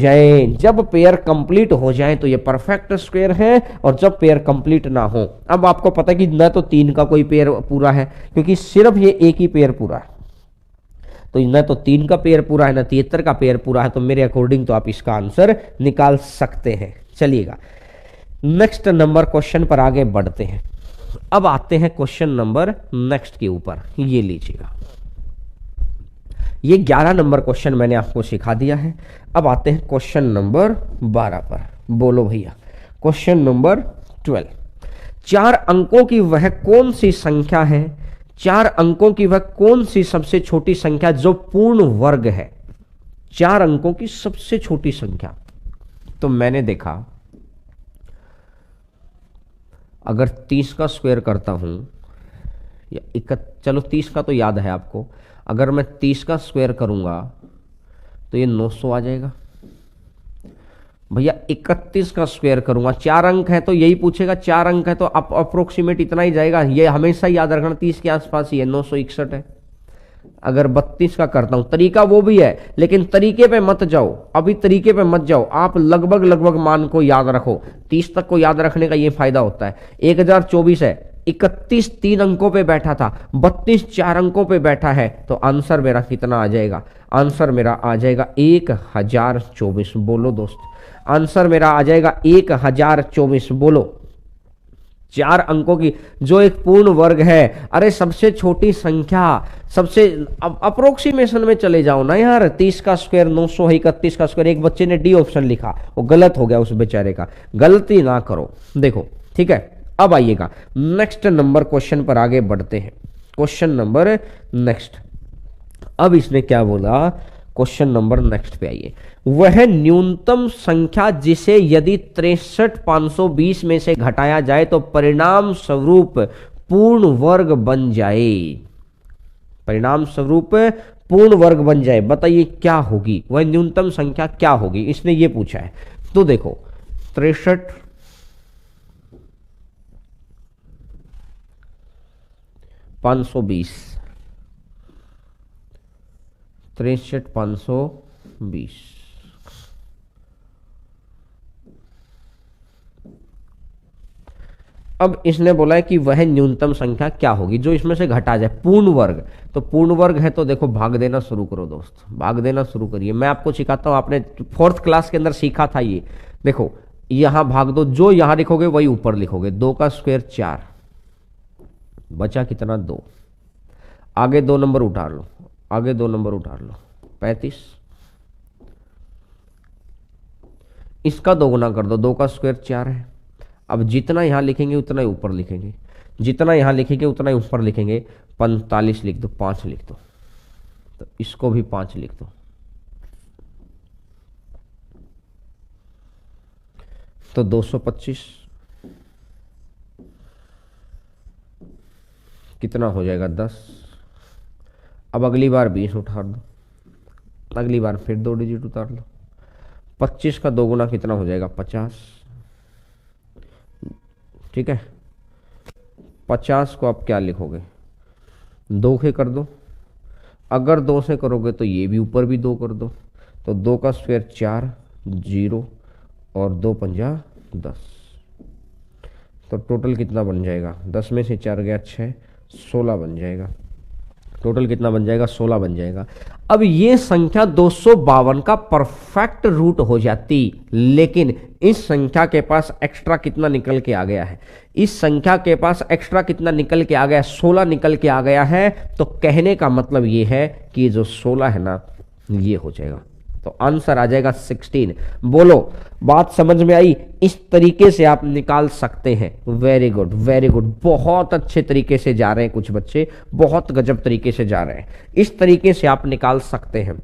जाए, तो ये परफेक्ट स्क्वायर है, और जब पेयर कंप्लीट ना हो, अब आपको पता है कि न तो 3 का कोई पेयर पूरा है, क्योंकि सिर्फ ये एक ही पेयर पूरा है, तो न तो 3 का पेयर पूरा है, न 73 का पेयर पूरा है, तो मेरे अकॉर्डिंग तो आप इसका आंसर निकाल सकते हैं। चलिएगा नेक्स्ट नंबर क्वेश्चन पर आगे बढ़ते हैं। अब आते हैं क्वेश्चन नंबर नेक्स्ट के ऊपर, ये लीजिएगा, ये 11 नंबर क्वेश्चन मैंने आपको सिखा दिया है। अब आते हैं क्वेश्चन नंबर 12 पर। बोलो भैया, क्वेश्चन नंबर 12, 4 अंकों की वह कौन सी संख्या है, 4 अंकों की वह कौन सी सबसे छोटी संख्या जो पूर्ण वर्ग है, 4 अंकों की सबसे छोटी संख्या। तो मैंने देखा अगर 30 का स्क्वायर करता हूं या चलो 30 का तो याद है आपको, अगर मैं 30 का स्क्वायर करूंगा तो ये 900 आ जाएगा। भैया 31 का स्क्वायर करूंगा, 4 अंक है तो यही पूछेगा, 4 अंक है तो अप्रोक्सीमेट इतना ही जाएगा, ये हमेशा याद रखना 30 के आसपास ही है, 961 है। अगर 32 का करता हूं, तरीका वो भी है लेकिन तरीके पे मत जाओ, अभी तरीके पे मत जाओ, आप लगभग मान को याद रखो, 30 तक को याद रखने का ये फायदा होता है। 1024 है, 31 3 अंकों पे बैठा था, 32 4 अंकों पे बैठा है, तो आंसर मेरा कितना आ जाएगा, आंसर मेरा आ जाएगा 1024। बोलो दोस्त, आंसर मेरा आ जाएगा 1024। बोलो, 4 अंकों की जो एक पूर्ण वर्ग है, अरे सबसे छोटी संख्या, सबसे अप्रोक्सीमेशन में चले जाओ ना यार, 30 का स्क्वायर 900 है, 31 का स्क्वायर, एक बच्चे ने डी ऑप्शन लिखा, वो गलत हो गया उस बेचारे का, गलती ना करो। देखो ठीक है, अब आइएगा नेक्स्ट नंबर क्वेश्चन पर आगे बढ़ते हैं। क्वेश्चन नंबर नेक्स्ट, अब इसने क्या बोला, क्वेश्चन नंबर नेक्स्ट पे आइए, वह न्यूनतम संख्या जिसे यदि 63,520 में से घटाया जाए तो परिणाम स्वरूप पूर्ण वर्ग बन जाए, परिणाम स्वरूप पूर्ण वर्ग बन जाए, बताइए क्या होगी, वह न्यूनतम संख्या क्या होगी, इसने ये पूछा है। तो देखो 63,520, 63,520, अब इसने बोला है कि वह न्यूनतम संख्या क्या होगी जो इसमें से घटा जाए, पूर्ण वर्ग। तो पूर्ण वर्ग है तो देखो भाग देना शुरू करो दोस्त, भाग देना शुरू करिए, मैं आपको सिखाता हूं, आपने 4th क्लास के अंदर सीखा था ये। देखो यहां भाग दो, जो यहां लिखोगे वही ऊपर लिखोगे, 2 का स्क्वायर 4, बचा कितना 2, आगे 2 नंबर उठा लो, आगे 2 नंबर उठा लो, 35, इसका 2 गुना कर दो, 2 का स्क्वायर 4 है। अब जितना यहां लिखेंगे उतना ही ऊपर लिखेंगे, जितना यहां लिखेंगे उतना ही ऊपर लिखेंगे, 45 लिख दो, 5 लिख दो, तो इसको भी 5 लिख दो, तो 225 कितना हो जाएगा 10। अब अगली बार 20 उतार दो, अगली बार फिर 2 डिजिट उतार लो, 25 का 2 गुना कितना हो जाएगा 50, ठीक है। 50 को आप क्या लिखोगे, 2 के कर दो, अगर 2 से करोगे तो ये भी ऊपर भी 2 कर दो, तो 2 का स्क्वायर 4, 0 और 2 पंजा 10, तो टोटल कितना बन जाएगा, 10 में से 4 गया 6, 16 बन जाएगा, टोटल कितना बन जाएगा 16 बन जाएगा। अब ये संख्या 252 का परफेक्ट रूट हो जाती, लेकिन इस संख्या के पास एक्स्ट्रा कितना निकल के आ गया है, इस संख्या के पास एक्स्ट्रा कितना निकल के आ गया, 16 निकल के आ गया है। तो कहने का मतलब ये है कि जो 16 है ना ये हो जाएगा, तो आंसर आ जाएगा 16। बोलो बात समझ में आई, इस तरीके से आप निकाल सकते हैं। वेरी गुड वेरी गुड, बहुत अच्छे तरीके से जा रहे हैं कुछ बच्चे, बहुत गजब तरीके से जा रहे हैं, इस तरीके से आप निकाल सकते हैं।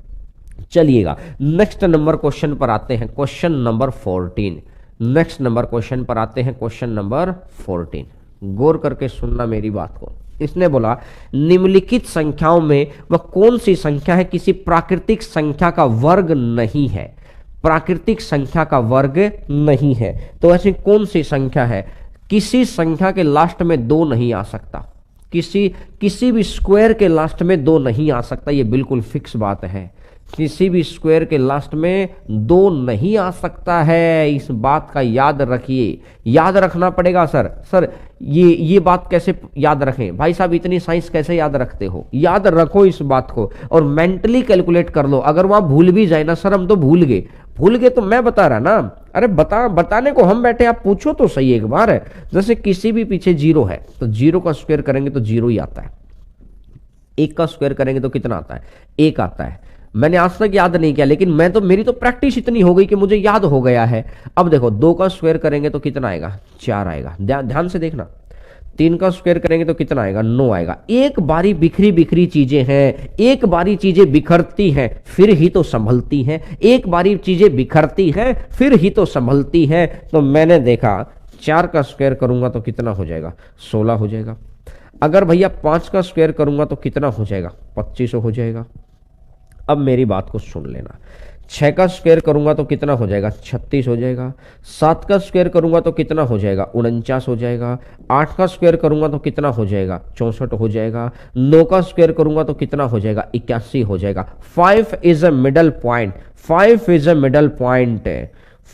चलिएगा नेक्स्ट नंबर क्वेश्चन पर आते हैं, question number 14। Next number question पर आते हैं, क्वेश्चन नंबर 14। गौर करके सुनना मेरी बात को। इसने बोला निम्नलिखित संख्याओं में वह कौन सी संख्या है किसी प्राकृतिक संख्या का वर्ग नहीं है, प्राकृतिक संख्या का वर्ग नहीं है। तो ऐसी कौन सी संख्या है, किसी संख्या के लास्ट में 2 नहीं आ सकता, किसी भी स्क्वायर के लास्ट में 2 नहीं आ सकता, ये बिल्कुल फिक्स बात है। किसी भी स्क्वायर के लास्ट में दो नहीं आ सकता है, इस बात का याद रखिए। याद रखना पड़ेगा सर। सर ये बात कैसे याद रखें भाई साहब, इतनी साइंस कैसे याद रखते हो? याद रखो इस बात को और मेंटली कैलकुलेट कर लो। अगर वहां भूल भी जाए ना सर, हम तो भूल गए तो मैं बता रहा ना। अरे बताने को हम बैठे, आप पूछो तो सही एक बार। जैसे किसी भी पीछे जीरो है तो जीरो का स्क्वायर करेंगे तो जीरो ही आता है। एक का स्क्वायर करेंगे तो कितना आता है? एक आता है। मैंने आज तक याद नहीं किया, लेकिन मेरी तो प्रैक्टिस इतनी हो गई कि मुझे याद हो गया है। अब देखो, दो का स्क्वायर करेंगे तो कितना आएगा? चार आएगा। ध्यान से देखना। तीन का स्क्वायर करेंगे तो कितना आएगा? नौ आएगा। एक बारी बिखरी बिखरी चीजें हैं, एक बारी चीजें बिखरती हैं फिर ही तो संभलती हैं। एक बारी चीजें बिखरती हैं फिर ही तो संभलती हैं। तो मैंने देखा, चार का स्क्वायर करूंगा तो कितना हो जाएगा? 16 हो जाएगा। अगर भैया पांच का स्क्वायर करूंगा तो कितना हो जाएगा? 25 हो जाएगा। अब मेरी बात को सुन लेना, छह का स्क्वायर करूंगा तो कितना हो जाएगा? 36 हो जाएगा। सात का स्क्वायर करूंगा तो कितना हो जाएगा? 49 हो जाएगा। आठ का स्क्वायर करूंगा तो कितना हो जाएगा? 64 हो जाएगा। नौ का स्क्वायर करूंगा तो कितना हो जाएगा? 81 हो जाएगा। 5 is a middle point. 5 is a middle point.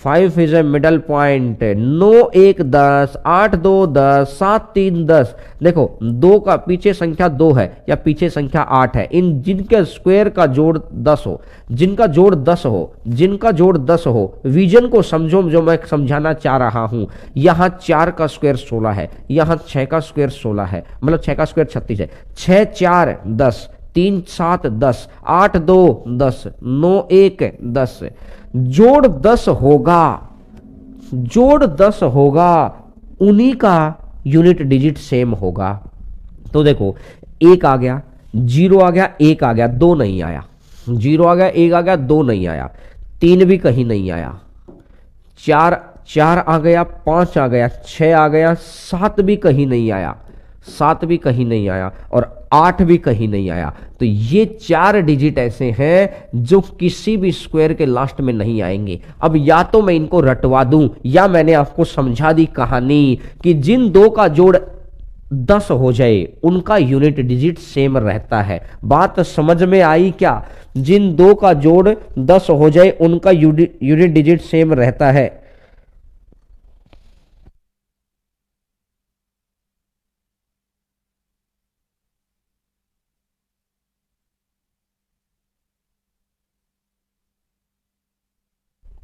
5 is a middle point. 9 1 10, 8 2 10, 7 3 10। देखो, दो का पीछे संख्या 2 है या पीछे संख्या 8 है, इन जिनके स्क्वायर का जोड़ 10 हो, जिनका जोड़ 10 हो, जिनका जोड़ 10 हो, विजन को समझो जो मैं समझाना चाह रहा हूं। यहां 4 का स्क्वायर 16 है, यहां 6 का स्क्वायर 16 है, मतलब 6 का स्क्वायर 36 है। 6 4 10, 3 7 10, 8 2 10, 9 1 10। जोड़ 10 होगा, जोड़ 10 होगा, उन्हीं का यूनिट डिजिट सेम होगा। तो देखो, एक आ गया, जीरो आ गया, एक आ गया, दो नहीं आया। जीरो आ गया, एक आ गया, दो नहीं आया। तीन भी कहीं नहीं आया। चार चार आ गया, पांच आ गया, छह आ गया, सात भी कहीं नहीं आया। सात भी कहीं नहीं आया और आठ भी कहीं नहीं आया। तो ये चार डिजिट ऐसे हैं जो किसी भी स्क्वायर के लास्ट में नहीं आएंगे। अब या तो मैं इनको रटवा दूं या मैंने आपको समझा दी कहानी कि जिन दो का जोड़ 10 हो जाए उनका यूनिट डिजिट सेम रहता है। बात समझ में आई क्या? जिन दो का जोड़ 10 हो जाए उनका यूनिट डिजिट सेम रहता है।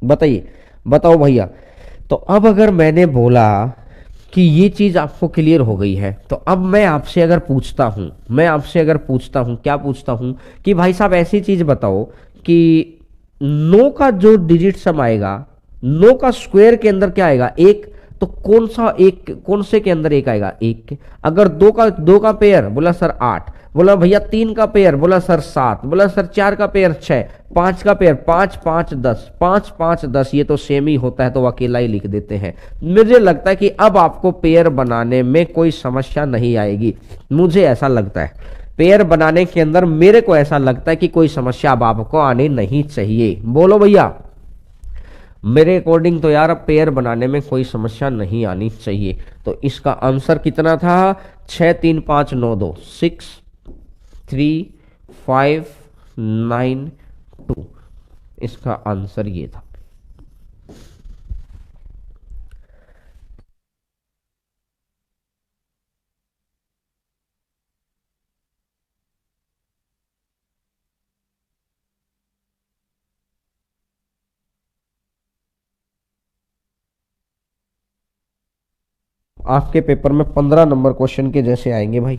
बताइए, बताओ भैया। तो अब अगर मैंने बोला कि ये चीज आपको क्लियर हो गई है, तो अब मैं आपसे अगर पूछता हूं, क्या पूछता हूं कि भाई साहब ऐसी चीज बताओ कि नो का जो डिजिट सम आएगा, नो का स्क्वायर के अंदर क्या आएगा? एक। तो कौन सा एक, कौन से के अंदर एक आएगा? एक के। अगर दो का पेयर, बोला सर 8। बोला भैया तीन का पेयर, बोला सर 7। बोला सर चार का पेयर 6। पांच का पेयर 5 5 10, 5 5 10। ये तो सेम ही होता है तो अकेला ही लिख देते हैं। मुझे लगता है कि अब आपको पेयर बनाने में कोई समस्या नहीं आएगी। मुझे ऐसा लगता है पेयर बनाने के अंदर, मेरे को ऐसा लगता है कि कोई समस्या अब आपको आनी नहीं चाहिए। बोलो भैया। मेरे अकॉर्डिंग तो यार अब पेयर बनाने में कोई समस्या नहीं आनी चाहिए। तो इसका आंसर कितना था? 6 3 5 9 2, 6 3 5 9 2। इसका आंसर ये था। आपके पेपर में 15 नंबर क्वेश्चन के जैसे आएंगे भाई।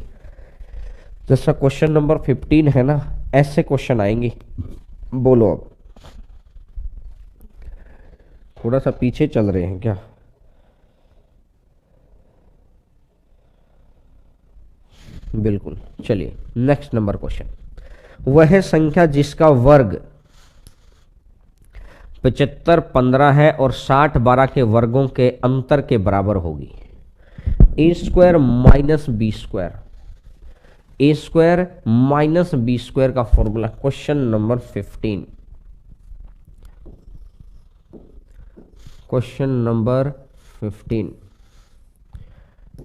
जैसा क्वेश्चन नंबर 15 है ना, ऐसे क्वेश्चन आएंगे। बोलो अब। थोड़ा सा पीछे चल रहे हैं क्या? बिल्कुल। चलिए नेक्स्ट नंबर क्वेश्चन। वह संख्या जिसका वर्ग 75 15 है और 60 12 के वर्गों के अंतर के बराबर होगी। ए square minus B square, A square minus B square का formula. Question number 15। Question number 15।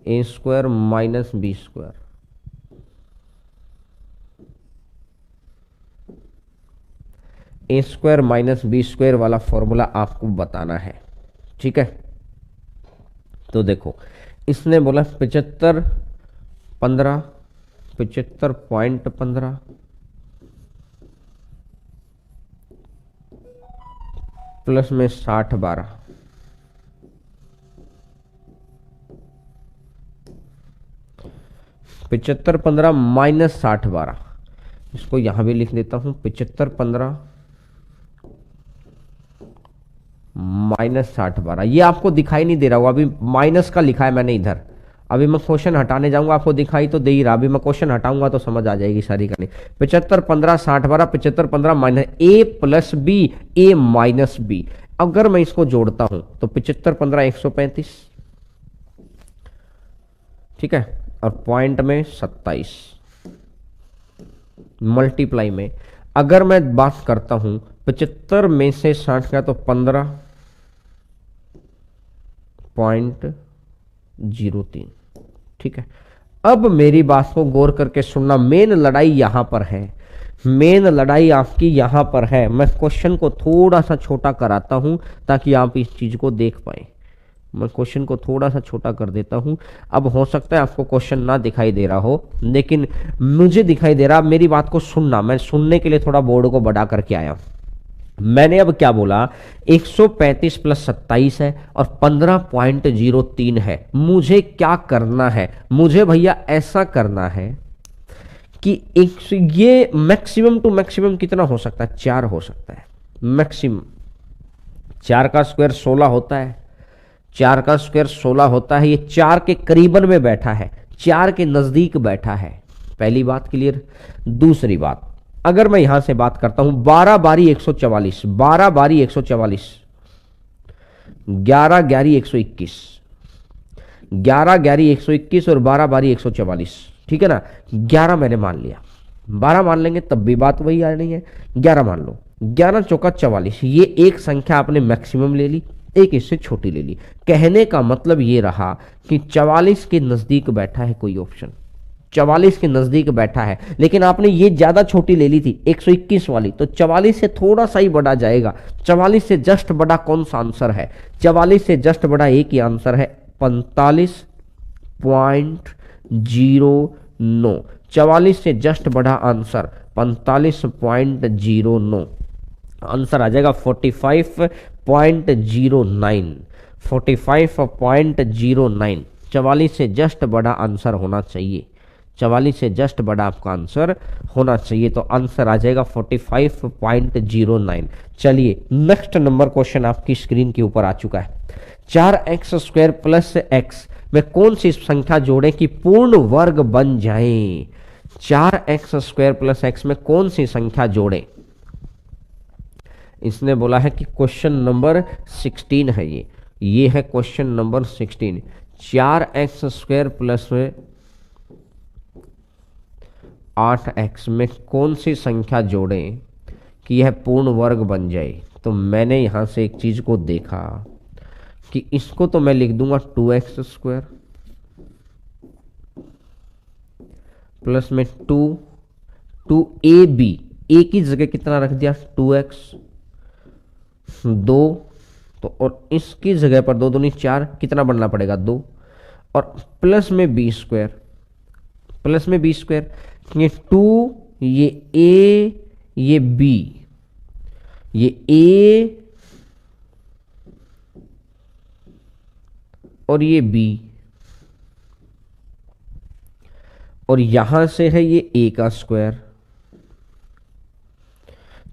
A square minus B square. A square minus B square वाला फॉर्मूला आपको बताना है। ठीक है, तो देखो इसने बोला 75 15 75.15 प्लस में 60 12 75 15 माइनस 60 12, इसको यहां भी लिख देता हूं 75 15 माइनस 60 12। ये आपको दिखाई नहीं दे रहा होगा, अभी माइनस का लिखा है मैंने इधर। अभी मैं क्वेश्चन हटाने जाऊंगा, आपको दिखाई तो दे ही रहा, अभी मैं क्वेश्चन हटाऊंगा तो समझ आ जाएगी सारी कहानी। 75 15 60 12 75 15 माइनस ए प्लस बी ए माइनस बी। अगर मैं इसको जोड़ता हूं तो 75 15 135, ठीक है, और पॉइंट में 27 मल्टीप्लाई में अगर मैं बात करता हूं 75 में से 60 का तो 15.03। ठीक है, अब मेरी बात को गौर करके सुनना, मेन लड़ाई यहां पर है, मेन लड़ाई आपकी यहां पर है। मैं क्वेश्चन को थोड़ा सा छोटा कराता हूं ताकि आप इस चीज को देख पाए। मैं क्वेश्चन को थोड़ा सा छोटा कर देता हूं। अब हो सकता है आपको क्वेश्चन ना दिखाई दे रहा हो, लेकिन मुझे दिखाई दे रहा। मेरी बात को सुनना, मैं सुनने के लिए थोड़ा बोर्ड को बढ़ा करके आया। मैंने अब क्या बोला, 135 प्लस 27 है और 15.03 है। मुझे क्या करना है, मुझे भैया ऐसा करना है कि ये मैक्सिमम टू मैक्सिमम कितना हो सकता है, 4 हो सकता है मैक्सिमम। 4 का स्क्वायर 16 होता है, 4 का स्क्वायर 16 होता है। ये 4 के करीबन में बैठा है, 4 के नजदीक बैठा है। पहली बात क्लियर। दूसरी बात, अगर मैं यहां से बात करता हूं 12 बारी 144, 12 बारी 144, 11 11 121, 11 11 121 और 12 बारी 144। ठीक है ना, 11 मैंने मान लिया, 12 मान लेंगे तब भी बात वही आ रही है। 11 मान लो, 11 चौका 44। ये एक संख्या आपने मैक्सिमम ले ली, एक इससे छोटी ले ली। कहने का मतलब ये रहा कि 44 के नजदीक बैठा है कोई ऑप्शन, 44 के नजदीक बैठा है। लेकिन आपने ये ज्यादा छोटी ले ली थी 121 वाली, तो 44 से थोड़ा सा ही बड़ा जाएगा। 44 से जस्ट बड़ा कौन सा आंसर है, 44 से जस्ट बड़ा एक ही आंसर है, 45.09। 44 से जस्ट बड़ा आंसर 45.09, आंसर आ जाएगा 45.09, 45.09। 44 से जस्ट बड़ा आंसर होना चाहिए, 44 से जस्ट बड़ा आपका आंसर होना चाहिए, तो आंसर आ जाएगा 45.09। चलिए नेक्स्ट नंबर क्वेश्चन आपकी स्क्रीन के ऊपर आ चुका है। 4x स्क्वायर प्लस एक्स में कौन सी संख्या जोड़ें कि पूर्ण वर्ग बन जाए। 4x स्क्वायर प्लस एक्स में कौन सी संख्या जोड़ें। इसने बोला है कि क्वेश्चन नंबर 16 है ये है question number 16। 4x square plus 8x में कौन सी संख्या जोड़ें कि यह पूर्ण वर्ग बन जाए। तो मैंने यहां से एक चीज को देखा कि इसको तो मैं लिख दूंगा 2x स्क्वायर प्लस में 2ab, ए की जगह कितना रख दिया 2x, 2 तो, और इसकी जगह पर 2 दूनी 4, कितना बनना पड़ेगा 2, और प्लस में बी स्क्वायर, प्लस में बी स्क्वायर, ये 2 ये a ये b, ये a और ये b, और यहां से है ये a का स्क्वायर।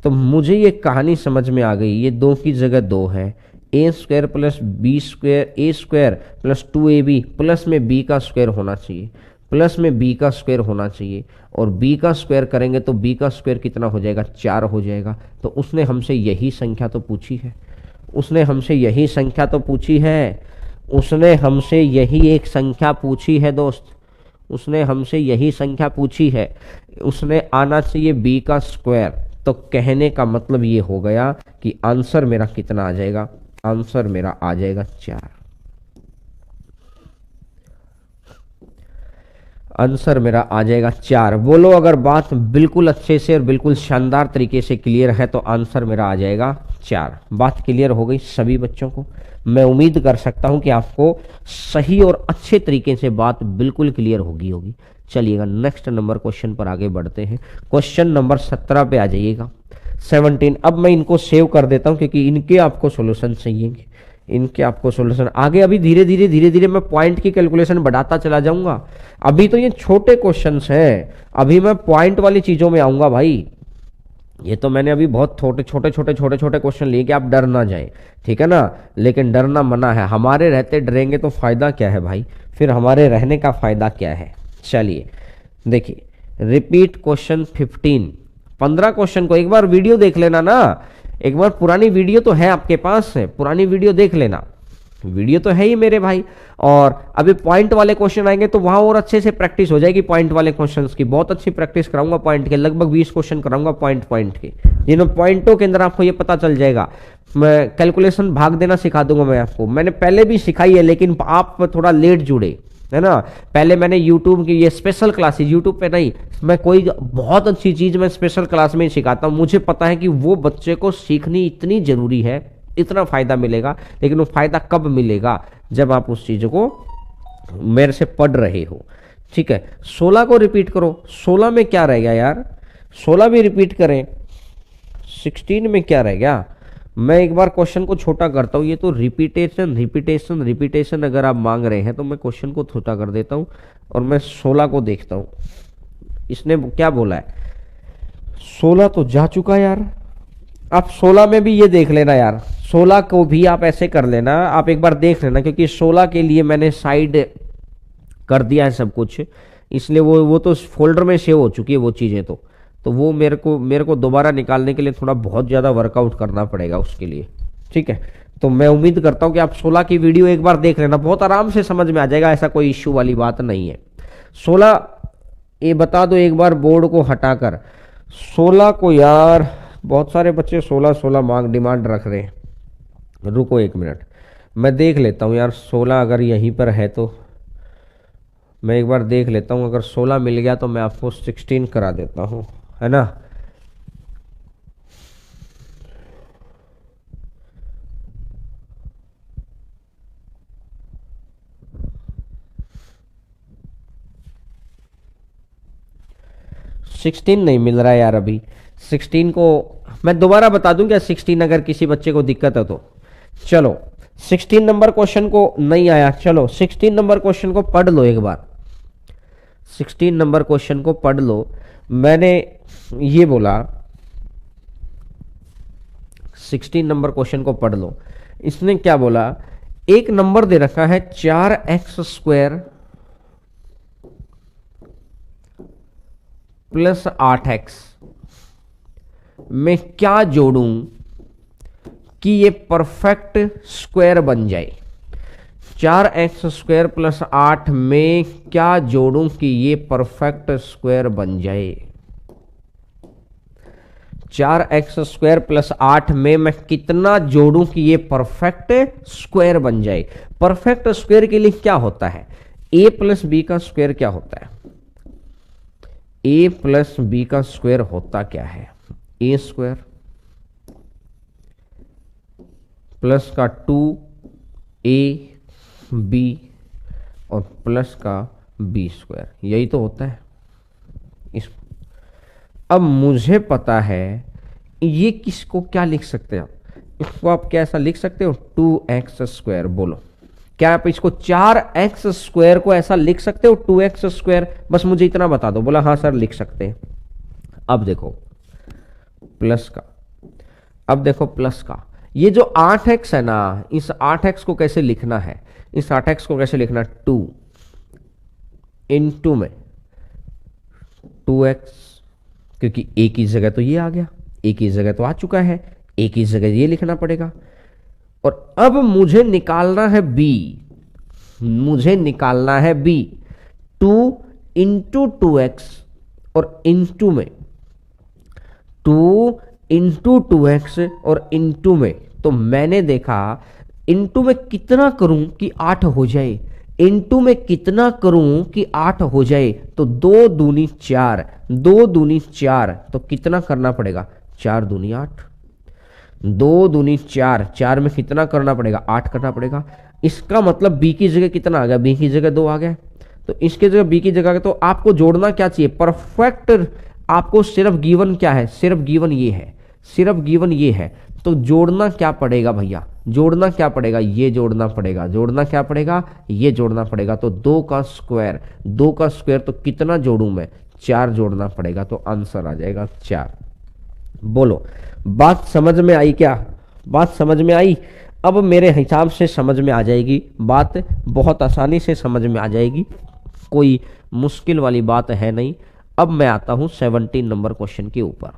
तो मुझे ये कहानी समझ में आ गई, ये 2 की जगह 2 है, a square plus B square, a square plus 2ab plus में b का स्क्वायर होना चाहिए, प्लस में b का स्क्वायर होना चाहिए, और b का स्क्वायर करेंगे तो b का स्क्वायर कितना हो जाएगा 4 हो जाएगा। तो उसने हमसे यही संख्या तो पूछी है, उसने हमसे यही संख्या तो पूछी है, उसने हमसे यही एक संख्या पूछी है दोस्त, उसने हमसे यही संख्या पूछी है। उसने आना चाहिए b का स्क्वायर। तो कहने का मतलब ये हो गया कि आंसर मेरा कितना आ जाएगा, आंसर मेरा आ जाएगा 4। आंसर मेरा आ जाएगा 4। बोलो अगर बात बिल्कुल अच्छे से और बिल्कुल शानदार तरीके से क्लियर है तो आंसर मेरा आ जाएगा 4। बात क्लियर हो गई सभी बच्चों को? मैं उम्मीद कर सकता हूं कि आपको सही और अच्छे तरीके से बात बिल्कुल क्लियर होगी। चलिएगा नेक्स्ट नंबर क्वेश्चन पर आगे बढ़ते हैं। क्वेश्चन नंबर 17 पे आ जाइएगा। 17। अब मैं इनको सेव कर देता हूं क्योंकि इनके आपको सॉल्यूशन चाहिए, इनके आपको सॉल्यूशन आगे। अभी धीरे धीरे मैं पॉइंट की कैलकुलेशन बढ़ाता चला जाऊंगा। अभी तो ये छोटे क्वेश्चंस हैं, अभी मैं पॉइंट वाली चीजों में आऊंगा भाई। ये तो मैंने अभी बहुत छोटे क्वेश्चन लिए कि आप डर ना जाएं, ठीक है ना। लेकिन डरना मना है, हमारे रहते डरेंगे तो फायदा क्या है भाई, फिर हमारे रहने का फायदा क्या है। चलिए देखिए, रिपीट क्वेश्चन 15। 15 क्वेश्चन को एक बार वीडियो देख लेना ना, एक बार पुरानी वीडियो तो है आपके पास, है पुरानी वीडियो देख लेना, वीडियो तो है ही मेरे भाई। और अभी पॉइंट वाले क्वेश्चन आएंगे तो वहां और अच्छे से प्रैक्टिस हो जाएगी। पॉइंट वाले क्वेश्चंस की बहुत अच्छी प्रैक्टिस कराऊंगा, पॉइंट के लगभग 20 क्वेश्चन कराऊंगा पॉइंट के, जिन्होंने पॉइंटों के अंदर आपको ये पता चल जाएगा। मैं कैलकुलेशन भाग देना सिखा दूंगा मैं आपको, मैंने पहले भी सिखाई है लेकिन आप थोड़ा लेट जुड़े, है ना। पहले मैंने यूट्यूब की ये स्पेशल क्लासेज, यूट्यूब पे नहीं, मैं कोई बहुत अच्छी चीज मैं स्पेशल क्लास में ही सिखाता हूँ। मुझे पता है कि वो बच्चे को सीखनी इतनी जरूरी है, इतना फायदा मिलेगा, लेकिन वो फायदा कब मिलेगा, जब आप उस चीज को मेरे से पढ़ रहे हो, ठीक है। 16 को रिपीट करो, 16 में क्या रह गया यार, 16 भी रिपीट करें, 16 में क्या रह गया। मैं एक बार क्वेश्चन को छोटा करता हूं, ये तो रिपीटेशन अगर आप मांग रहे हैं तो मैं क्वेश्चन को छोटा कर देता हूं और मैं 16 को देखता हूं। इसने क्या बोला है, 16 तो जा चुका यार। आप 16 में भी ये देख लेना यार, 16 को भी आप ऐसे कर लेना, आप एक बार देख लेना, क्योंकि 16 के लिए मैंने साइड कर दिया है सब कुछ, इसलिए वो तो फोल्डर में सेव हो चुकी है वो चीज़ें। तो वो मेरे को दोबारा निकालने के लिए थोड़ा बहुत ज़्यादा वर्कआउट करना पड़ेगा उसके लिए, ठीक है। तो मैं उम्मीद करता हूँ कि आप 16 की वीडियो एक बार देख लेना, बहुत आराम से समझ में आ जाएगा, ऐसा कोई इश्यू वाली बात नहीं है। 16 ये बता दो एक बार बोर्ड को हटाकर, 16 को यार बहुत सारे बच्चे 16 मांग डिमांड रख रहे हैं। रुको एक मिनट, मैं देख लेता हूँ यार 16 अगर यहीं पर है तो मैं एक बार देख लेता हूँ, अगर 16 मिल गया तो मैं आपको 16 करा देता हूँ, है ना। सिक्सटीन नहीं मिल रहा है यार अभी। 16 को मैं दोबारा बता दूं क्या, 16 अगर किसी बच्चे को दिक्कत है तो। चलो 16 नंबर क्वेश्चन को नहीं आया, चलो 16 नंबर क्वेश्चन को पढ़ लो एक बार, 16 नंबर क्वेश्चन को पढ़ लो। मैंने ये बोला 16 नंबर क्वेश्चन को पढ़ लो। इसने क्या बोला, एक नंबर दे रखा है 4x² प्लस 8x, मैं क्या जोड़ूं कि ये परफेक्ट स्क्वायर बन जाए। 4x² प्लस 8 में क्या जोड़ूं कि ये परफेक्ट स्क्वायर बन जाए। 4x² प्लस 8 में मैं कितना जोड़ूं कि ये परफेक्ट स्क्वायर बन जाए। परफेक्ट स्क्वायर के लिए क्या होता है, a प्लस बी का स्क्वायर क्या होता है, a प्लस बी का स्क्वायर होता क्या है, a² प्लस का 2ab और प्लस का b², यही तो होता है इस। अब मुझे पता है ये किसको क्या लिख सकते हैं आप, इसको आप कैसा लिख सकते हो, 2x²। बोलो क्या आप इसको 4x² को ऐसा लिख सकते हो 2x², बस मुझे इतना बता दो। बोला हाँ सर लिख सकते हैं। अब देखो प्लस का, अब देखो प्लस का, ये जो 8x है ना, इस 8x को कैसे लिखना है, इस 8x को कैसे लिखना, 2 इंटू में 2x, क्योंकि a की जगह तो ये आ गया, a की जगह तो आ चुका है, a की जगह ये लिखना पड़ेगा। और अब मुझे निकालना है b, मुझे निकालना है b, 2 इंटू 2x और इंटू में 2 इंटू 2x और इंटू में, तो मैंने देखा इंटू में कितना करूं कि 8 हो जाए, इनटू में कितना करूं कि 8 हो जाए, तो 2 दूनी 4, 2 दूनी 4, तो कितना करना पड़ेगा, 4 दूनी 8, 2 दूनी 4, 4 में कितना करना पड़ेगा, 8 करना पड़ेगा। इसका मतलब बी की जगह कितना आ गया, बी की जगह 2 आ गया, तो इसके जगह बी की जगह, तो आपको जोड़ना क्या चाहिए, परफेक्ट। आपको सिर्फ गिवन क्या है, सिर्फ गिवन ये है, सिर्फ गिवन ये है, तो जोड़ना क्या पड़ेगा भैया, जोड़ना क्या पड़ेगा, ये जोड़ना पड़ेगा, जोड़ना क्या पड़ेगा, ये जोड़ना पड़ेगा। तो 2 का स्क्वायर, 2 का स्क्वायर तो कितना जोड़ूं मैं, 4 जोड़ना पड़ेगा, तो आंसर आ जाएगा 4। बोलो, बात समझ में आई क्या, बात समझ में आई। अब मेरे हिसाब से समझ में आ जाएगी बात, बहुत आसानी से समझ में आ जाएगी, कोई मुश्किल वाली बात है नहीं। अब मैं आता हूं 17 नंबर क्वेश्चन के ऊपर।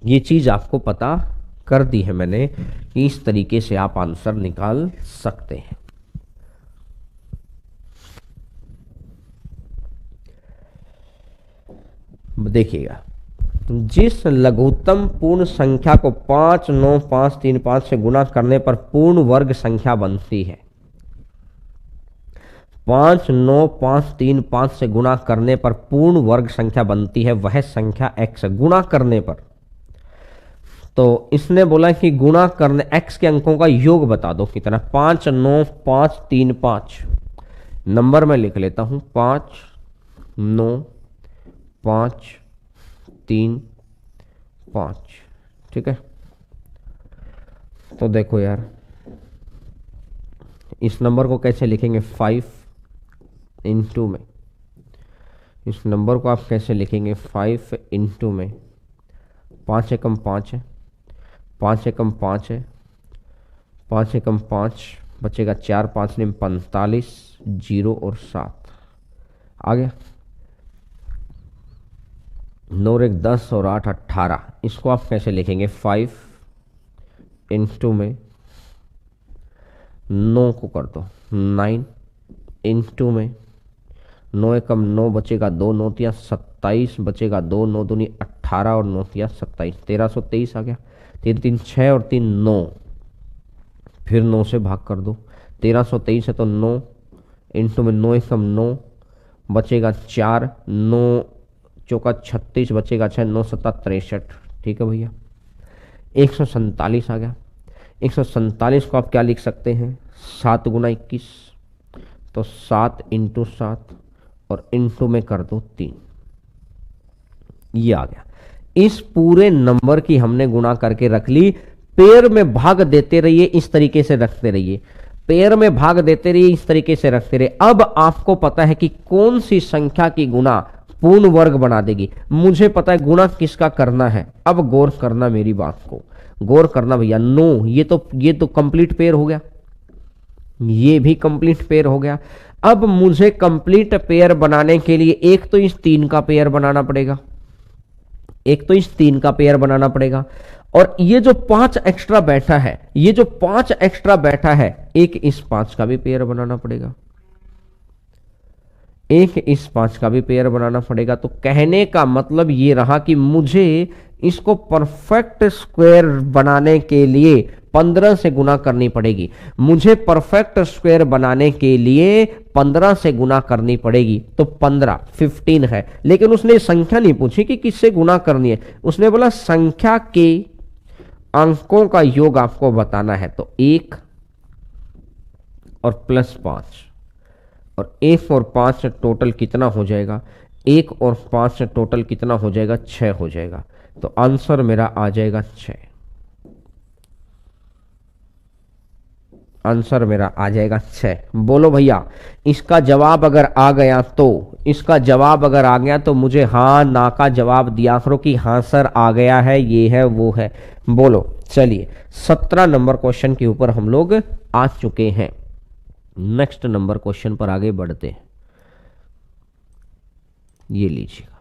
ये चीज आपको पता कर दी है मैंने कि इस तरीके से आप आंसर निकाल सकते हैं। देखिएगा, जिस लघुत्तम पूर्ण संख्या को 5, 9, 5, 3, 5 से गुणा करने पर पूर्ण वर्ग संख्या बनती है, 5, 9, 5, 3, 5 से गुणा करने पर पूर्ण वर्ग संख्या बनती है, वह संख्या x गुणा करने पर। तो इसने बोला कि गुणा करने x के अंकों का योग बता दो कितना, 5, 9, 5, 3, 5। नंबर में लिख लेता हूं, 5, 9, 5, 3, 5। ठीक है, तो देखो यार, इस नंबर को कैसे लिखेंगे, 5 इंटू में, इस नंबर को आप कैसे लिखेंगे, 5 इंटू में, 5 एकम 5 है, 5 एकम 5 है, 5 एकम 5 बचेगा 4, 5 ने 45, 0 और 7 आ गया, 9 और 1 10 और 8 18। इसको आप कैसे लिखेंगे, 5 इंटू में 9 को कर दो 9 इंटू में 9 एकम 9 बचेगा 2 9 27 बचेगा 2 9 दूनी 18 और 9 27, 1323 आ गया। 3 3 6 और 3 9, फिर 9 से भाग कर दो, 1323 है तो 9 इंटू में 9 एकम 9 बचेगा 4, 9 चौका 36 बचेगा 6, 9 7 63। ठीक है भैया, 147 आ गया। 147 को आप क्या लिख सकते हैं, 7 गुना 21, तो 7 इंटू 7 और इंटू में कर दो 3, ये आ गया। इस पूरे नंबर की हमने गुणा करके रख ली। पेयर में भाग देते रहिए, इस तरीके से रखते रहिए, पेयर में भाग देते रहिए, इस तरीके से रखते रहिए। अब आपको पता है कि कौन सी संख्या की गुणा पूर्ण वर्ग बना देगी, मुझे पता है गुणा किसका करना है। अब गौर करना, मेरी बात को गौर करना भैया। 9, ये तो कंप्लीट पेयर हो गया, ये भी कंप्लीट पेयर हो गया। अब मुझे कंप्लीट पेयर बनाने के लिए एक तो इस 3 का पेयर बनाना पड़ेगा, एक तो इस 3 का पेयर बनाना पड़ेगा, और ये जो 5 एक्स्ट्रा बैठा है, ये जो 5 एक्स्ट्रा बैठा है, एक इस 5 का भी पेयर बनाना पड़ेगा, एक इस 5 का भी पेयर बनाना पड़ेगा। तो कहने का मतलब ये रहा कि मुझे इसको परफेक्ट स्क्वायर बनाने के लिए 15 से गुना करनी पड़ेगी, मुझे परफेक्ट स्क्वायर बनाने के लिए 15 से गुना करनी पड़ेगी। तो 15 है, लेकिन उसने संख्या नहीं पूछी कि किससे गुना करनी है, उसने बोला संख्या के अंकों का योग आपको बताना है। तो 1 और प्लस 5, और 1 और 5 टोटल कितना हो जाएगा, 1 और 5 टोटल कितना हो जाएगा, 6 हो जाएगा। तो आंसर मेरा आ जाएगा 6, आंसर मेरा आ जाएगा 6। बोलो भैया, इसका जवाब अगर आ गया तो, इसका जवाब अगर आ गया तो मुझे हाँ ना का जवाब दिया करो कि हाँ सर आ गया है, ये है वो है। बोलो, चलिए 17 नंबर क्वेश्चन के ऊपर हम लोग आ चुके हैं। नेक्स्ट नंबर क्वेश्चन पर आगे बढ़ते हैं। ये लीजिएगा,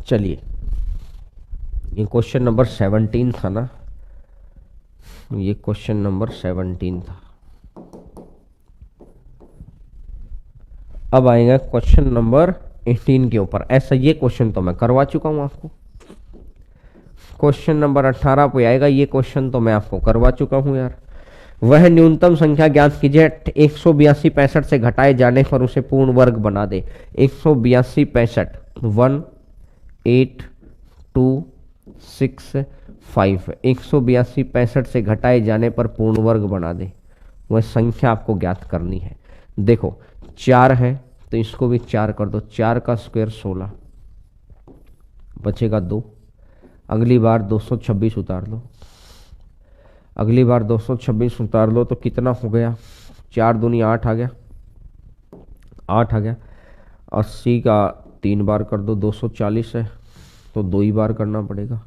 चलिए ये क्वेश्चन नंबर 17 था ना, ये क्वेश्चन नंबर 17 था। अब आएगा क्वेश्चन नंबर 18 के ऊपर। ऐसा ये क्वेश्चन तो मैं करवा चुका हूं आपको। क्वेश्चन नंबर 18 पे आएगा। ये क्वेश्चन तो मैं आपको करवा चुका हूं यार। वह न्यूनतम संख्या ज्ञात कीजिए 182 65 से घटाए जाने पर उसे पूर्ण वर्ग बना दे। 182 65 1 8 2 6 5 182 65 से घटाए जाने पर पूर्ण वर्ग बना दे। वह संख्या आपको ज्ञात करनी है। देखो 4 है तो इसको भी 4 कर दो। 4 का स्क्वायर 16, बचेगा 2। अगली बार 226 उतार लो। अगली बार 226 उतार लो तो कितना हो गया? 4 दूनी 8 आ गया। 8 आ गया। 80 का 3 बार कर दो। 240 है तो 2 ही बार करना पड़ेगा,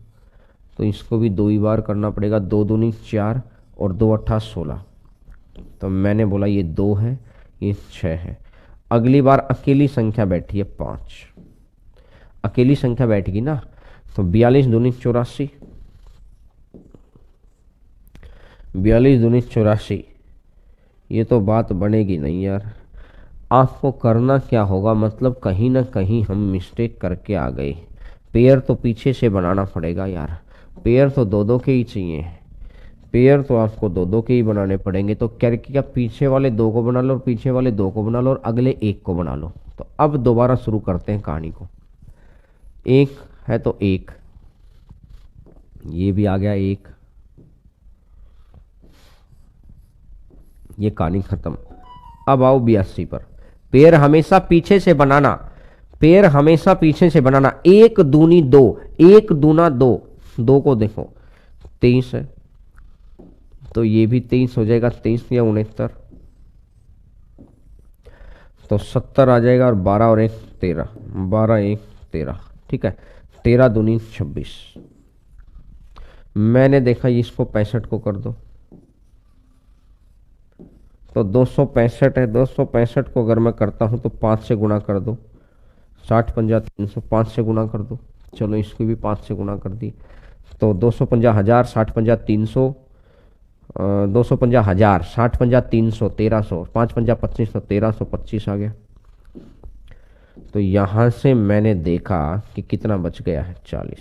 तो इसको भी 2 ही बार करना पड़ेगा। 2 दूनी 4 और 2 अट्ठा 16। तो मैंने बोला ये 2 है, ये 6 है। अगली बार अकेली संख्या बैठी है 5। अकेली संख्या बैठेगी ना, तो 42 दूनी 84, 42 दूनी 84। ये तो बात बनेगी नहीं यार। आपको करना क्या होगा, मतलब कहीं ना कहीं हम मिस्टेक करके आ गए। पेयर तो पीछे से बनाना पड़ेगा यार। पेयर तो 2-2 के ही चाहिए। पेयर तो आपको 2-2 के ही बनाने पड़ेंगे। तो क्या पीछे वाले 2 को बना लो और पीछे वाले 2 को बना लो और अगले 1 को बना लो। तो अब दोबारा शुरू करते हैं कहानी को। 1 है तो 1, ये भी आ गया 1। ये कहानी खत्म। अब आओ 82 पर। पेयर हमेशा पीछे से बनाना। पेयर हमेशा पीछे से बनाना। 1 दूनी 2, 1 दूना 2। 2 को देखो 23 है तो ये भी 23 हो जाएगा। 23 या 69 तो 70 आ जाएगा। और 12 और 1 13, 12 1 13। ठीक है। 13 दूनी 26। मैंने देखा इसको 65 को कर दो तो 265 है। 265 को अगर मैं करता हूं तो 5 से गुणा कर दो। 60 पंजा 300, 5 से गुणा कर दो। चलो इसको भी 5 से गुणा कर दी तो 250 हजार, 60 पंजा 300, 250 हजार, 60 पंजा 300, 1300, 5 पंजा 2500, 1325 आ गया। तो यहां से मैंने देखा कि कितना बच गया है, 40।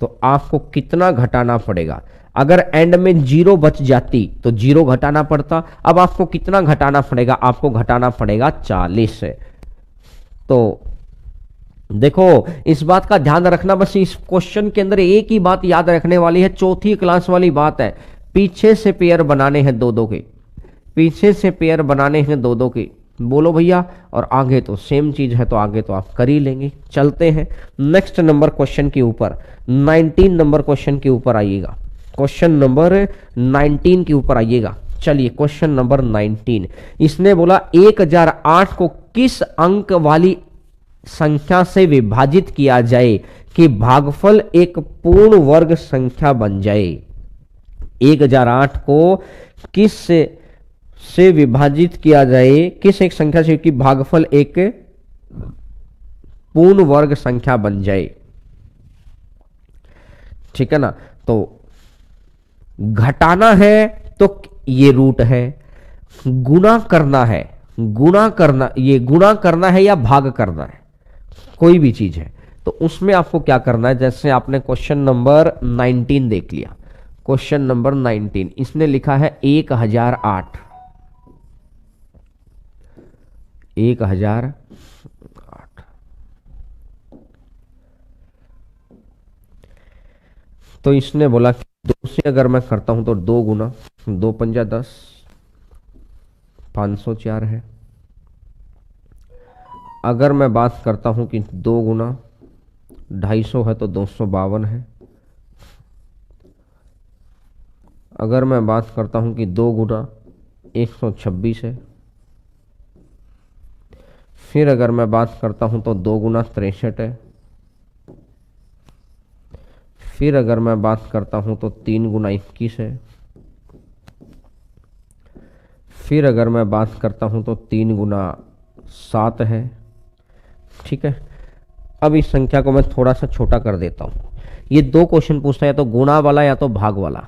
तो आपको कितना घटाना पड़ेगा? अगर एंड में 0 बच जाती तो 0 घटाना पड़ता। अब आपको कितना घटाना पड़ेगा? आपको घटाना पड़ेगा 40। तो देखो इस बात का ध्यान रखना, बस इस क्वेश्चन के अंदर एक ही बात याद रखने वाली है, चौथी क्लास वाली बात है। पीछे से पेयर बनाने हैं 2-2 के। पीछे से पेयर बनाने हैं 2-2 के। बोलो भैया। और आगे तो सेम चीज है, तो आगे तो आप कर ही लेंगे। चलते हैं नेक्स्ट नंबर क्वेश्चन के ऊपर। 19 नंबर क्वेश्चन के ऊपर आइएगा। क्वेश्चन नंबर 19 के ऊपर आइएगा। चलिए क्वेश्चन नंबर 19। इसने बोला 1008 को किस अंक वाली संख्या से विभाजित किया जाए कि भागफल एक पूर्ण वर्ग संख्या बन जाए। 1008 को किस से विभाजित किया जाए, किस एक संख्या से कि भागफल एक पूर्ण वर्ग संख्या बन जाए। ठीक है ना। तो घटाना है तो ये रूट है। गुणा करना है, गुणा करना, ये गुणा करना है या भाग करना है, कोई भी चीज है तो उसमें आपको क्या करना है। जैसे आपने क्वेश्चन नंबर 19 देख लिया। क्वेश्चन नंबर 19 इसने लिखा है 1008। 1008 तो इसने बोला कि 2 से अगर मैं करता हूं तो 2 गुना 2 पंजा 10, 504 है। अगर मैं बात करता हूं कि 2 गुना 250 है तो 252 है। अगर मैं बात करता हूं कि 2 गुना 126 है। फिर अगर मैं बात करता हूं तो 2 गुना 63 है। फिर अगर मैं बात करता हूं तो 3 गुना 21 है। फिर अगर मैं बात करता हूं तो 3 गुना 7 है। ठीक है, अब इस संख्या को मैं थोड़ा सा छोटा कर देता हूं। ये 2 क्वेश्चन पूछता है, या तो गुणा वाला या तो भाग वाला।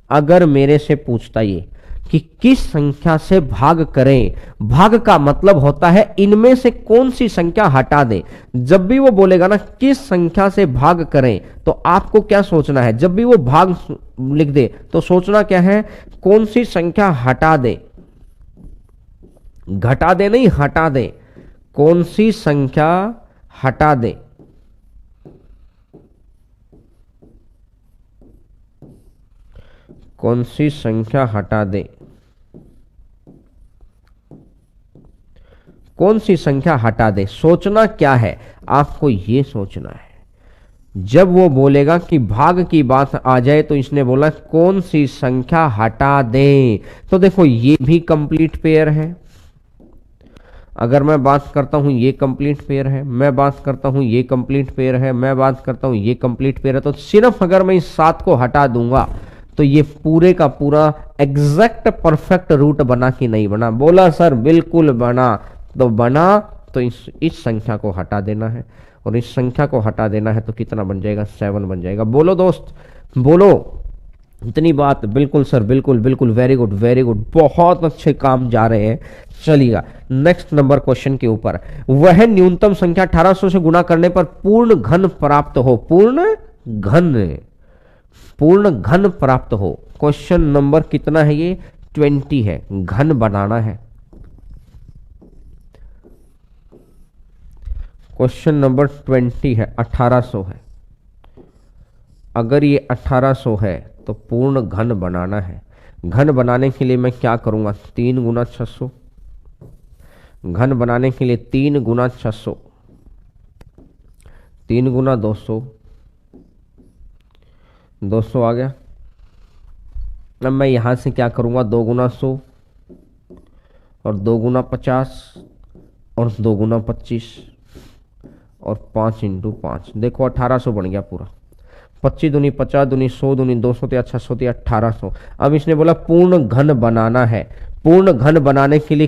अगर मेरे से पूछता ये कि किस संख्या से भाग करें, भाग का मतलब होता है इनमें से कौन सी संख्या हटा दें। जब भी वो बोलेगा ना किस संख्या से भाग करें, तो आपको क्या सोचना है, जब भी वो भाग लिख दे तो सोचना क्या है, कौन सी संख्या हटा दे, घटा दे नहीं, हटा दे। कौन सी संख्या हटा दे, कौन सी संख्या हटा दे, कौन सी संख्या हटा दे। सोचना क्या है, आपको ये सोचना है। जब वो बोलेगा कि भाग की बात आ जाए तो इसने बोला कौन सी संख्या हटा दे, तो देखो ये भी कंप्लीट पेयर है। अगर मैं बात करता हूं ये कंप्लीट पेयर है, मैं बात करता हूं ये कंप्लीट पेयर है, मैं बात करता हूं ये कंप्लीट पेयर है, तो सिर्फ अगर मैं इस 7 को हटा दूंगा तो ये पूरे का पूरा एग्जैक्ट परफेक्ट रूट बना कि नहीं बना। बोला सर बिल्कुल बना, तो बना तो इस संख्या को हटा देना है, और इस संख्या को हटा देना है तो कितना बन जाएगा, 7 बन जाएगा। बोलो दोस्त बोलो, इतनी बात। बिल्कुल सर, बिल्कुल बिल्कुल, वेरी गुड वेरी गुड, बहुत अच्छे काम जा रहे हैं। चलिएगा नेक्स्ट नंबर क्वेश्चन के ऊपर। वह न्यूनतम संख्या 1800 से गुणा करने पर पूर्ण घन प्राप्त हो, पूर्ण घन प्राप्त हो। क्वेश्चन नंबर कितना है ये, 20 है, घन बनाना है। क्वेश्चन नंबर 20 है, 1800 है। अगर ये 1800 है तो पूर्ण घन बनाना है। घन बनाने के लिए मैं क्या करूंगा, 3 गुना 600। घन बनाने के लिए 3 गुना 600, 3 गुना 200, 200 आ गया। अब मैं यहां से क्या करूंगा, 2 गुना 100 और 2 गुना 50 और 2 गुना 25 और 5 इंटू 5। देखो 1800 बन गया पूरा। 25 दूनी 50 दूनी 100 दूनी 200 या 600 या 1800। अब इसने बोला पूर्ण घन बनाना है। पूर्ण घन बनाने के लिए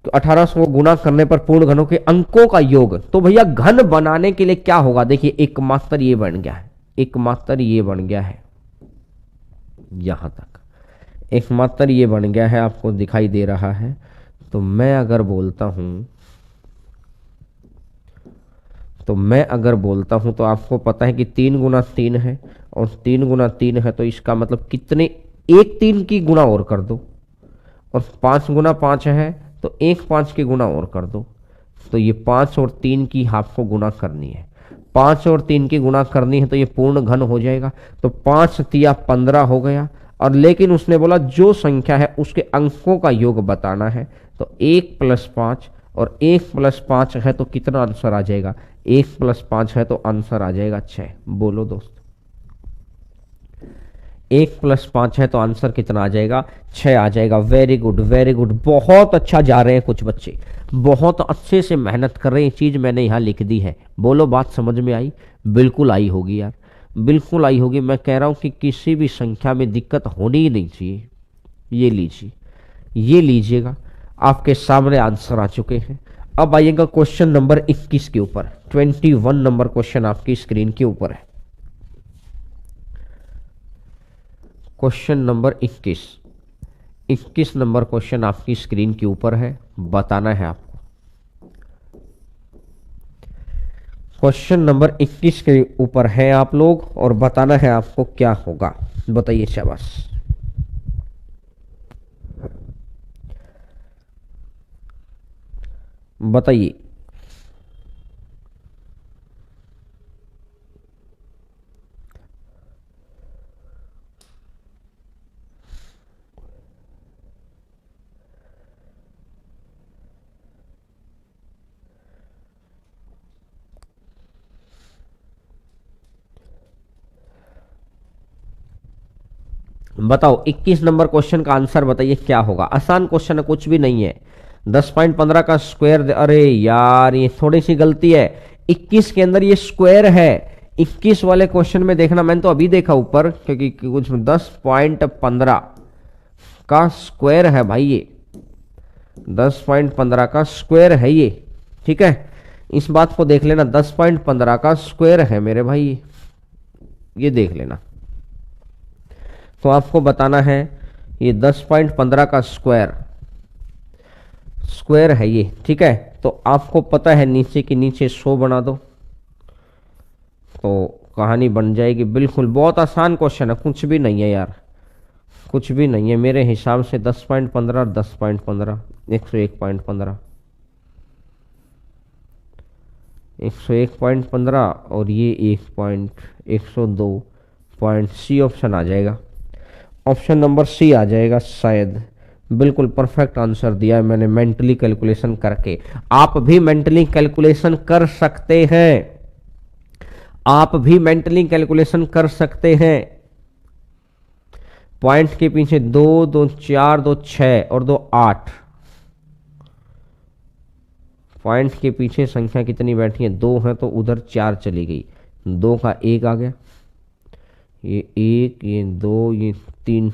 1800 को गुणा करने पर पूर्ण घनों के अंकों का योग। तो भैया घन बनाने के लिए क्या होगा, देखिए एकमात्र ये बन गया है, एकमात्र ये बन गया है, यहां तक एकमात्र ये बन गया है, आपको दिखाई दे रहा है। तो मैं अगर बोलता हूं तो आपको पता है कि 3 गुना 3 है और 3 गुना 3 है, तो इसका मतलब कितने, एक 3 की गुणा और कर दो, और 5 गुना 5 है तो एक 5 की गुणा और कर दो। तो ये 5 और 3 की आपको गुणा करनी है, 5 और 3 की गुणा करनी है, तो ये पूर्ण घन हो जाएगा। तो 5 तिया 15 हो गया। और लेकिन उसने बोला जो संख्या है उसके अंकों का योग बताना है। तो 1 + 5 और 1 + 5 है तो कितना आंसर आ जाएगा, 1 + 5 है तो आंसर आ जाएगा 6। बोलो दोस्त, 1 + 5 है तो आंसर कितना आ जाएगा, 6 आ जाएगा। वेरी गुड वेरी गुड, बहुत अच्छा जा रहे हैं कुछ बच्चे, बहुत अच्छे से मेहनत कर रहे हैं। चीज मैंने यहाँ लिख दी है। बोलो बात समझ में आई, बिल्कुल आई होगी यार, बिल्कुल आई होगी। मैं कह रहा हूं कि किसी भी संख्या में दिक्कत होनी ही नहीं चाहिए। ये लीजिए, ये लीजिएगा, आपके सामने आंसर आ चुके हैं। अब आइएगा क्वेश्चन नंबर 21 के ऊपर। 21 नंबर क्वेश्चन आपकी स्क्रीन के ऊपर है। क्वेश्चन नंबर 21 नंबर क्वेश्चन आपकी स्क्रीन के ऊपर है। बताना है आपको, क्वेश्चन नंबर 21 के ऊपर है आप लोग, और बताना है आपको क्या होगा। बताइए, शाबाश। बताइए, बताओ 21 नंबर क्वेश्चन का आंसर बताइए क्या होगा। आसान क्वेश्चन है, कुछ भी नहीं है। 10.15 का स्क्वायर, अरे यार ये थोड़ी सी गलती है। 21 के अंदर ये स्क्वायर है। 21 वाले क्वेश्चन में देखना, मैंने तो अभी देखा ऊपर, क्योंकि कुछ 10.15 का स्क्वायर है भाई, ये 10.15 का स्क्वायर है ये, ठीक है, इस बात को देख लेना, 10.15 का स्क्वायर है मेरे भाई, ये देख लेना। तो आपको बताना है ये 10.15 का स्क्वायर है ये, ठीक है। तो आपको पता है नीचे की नीचे 100 बना दो तो कहानी बन जाएगी। बिल्कुल बहुत आसान क्वेश्चन है, कुछ भी नहीं है यार, कुछ भी नहीं है मेरे हिसाब से। 10.15 और 10.15 101.15, 101.15 और ये 102 पॉइंट, सी ऑप्शन आ जाएगा, ऑप्शन नंबर सी आ जाएगा शायद। बिल्कुल परफेक्ट आंसर दिया है मैंने मेंटली कैलकुलेशन करके। आप भी मेंटली कैलकुलेशन कर सकते हैं, आप भी मेंटली कैलकुलेशन कर सकते हैं। पॉइंट के पीछे 2 2 4 2 6 और 2 8, पॉइंट के पीछे संख्या कितनी बैठी है? 2 है तो उधर 4 चली गई, 2 का 1 आ गया, ये 1 ये 2 ये 3।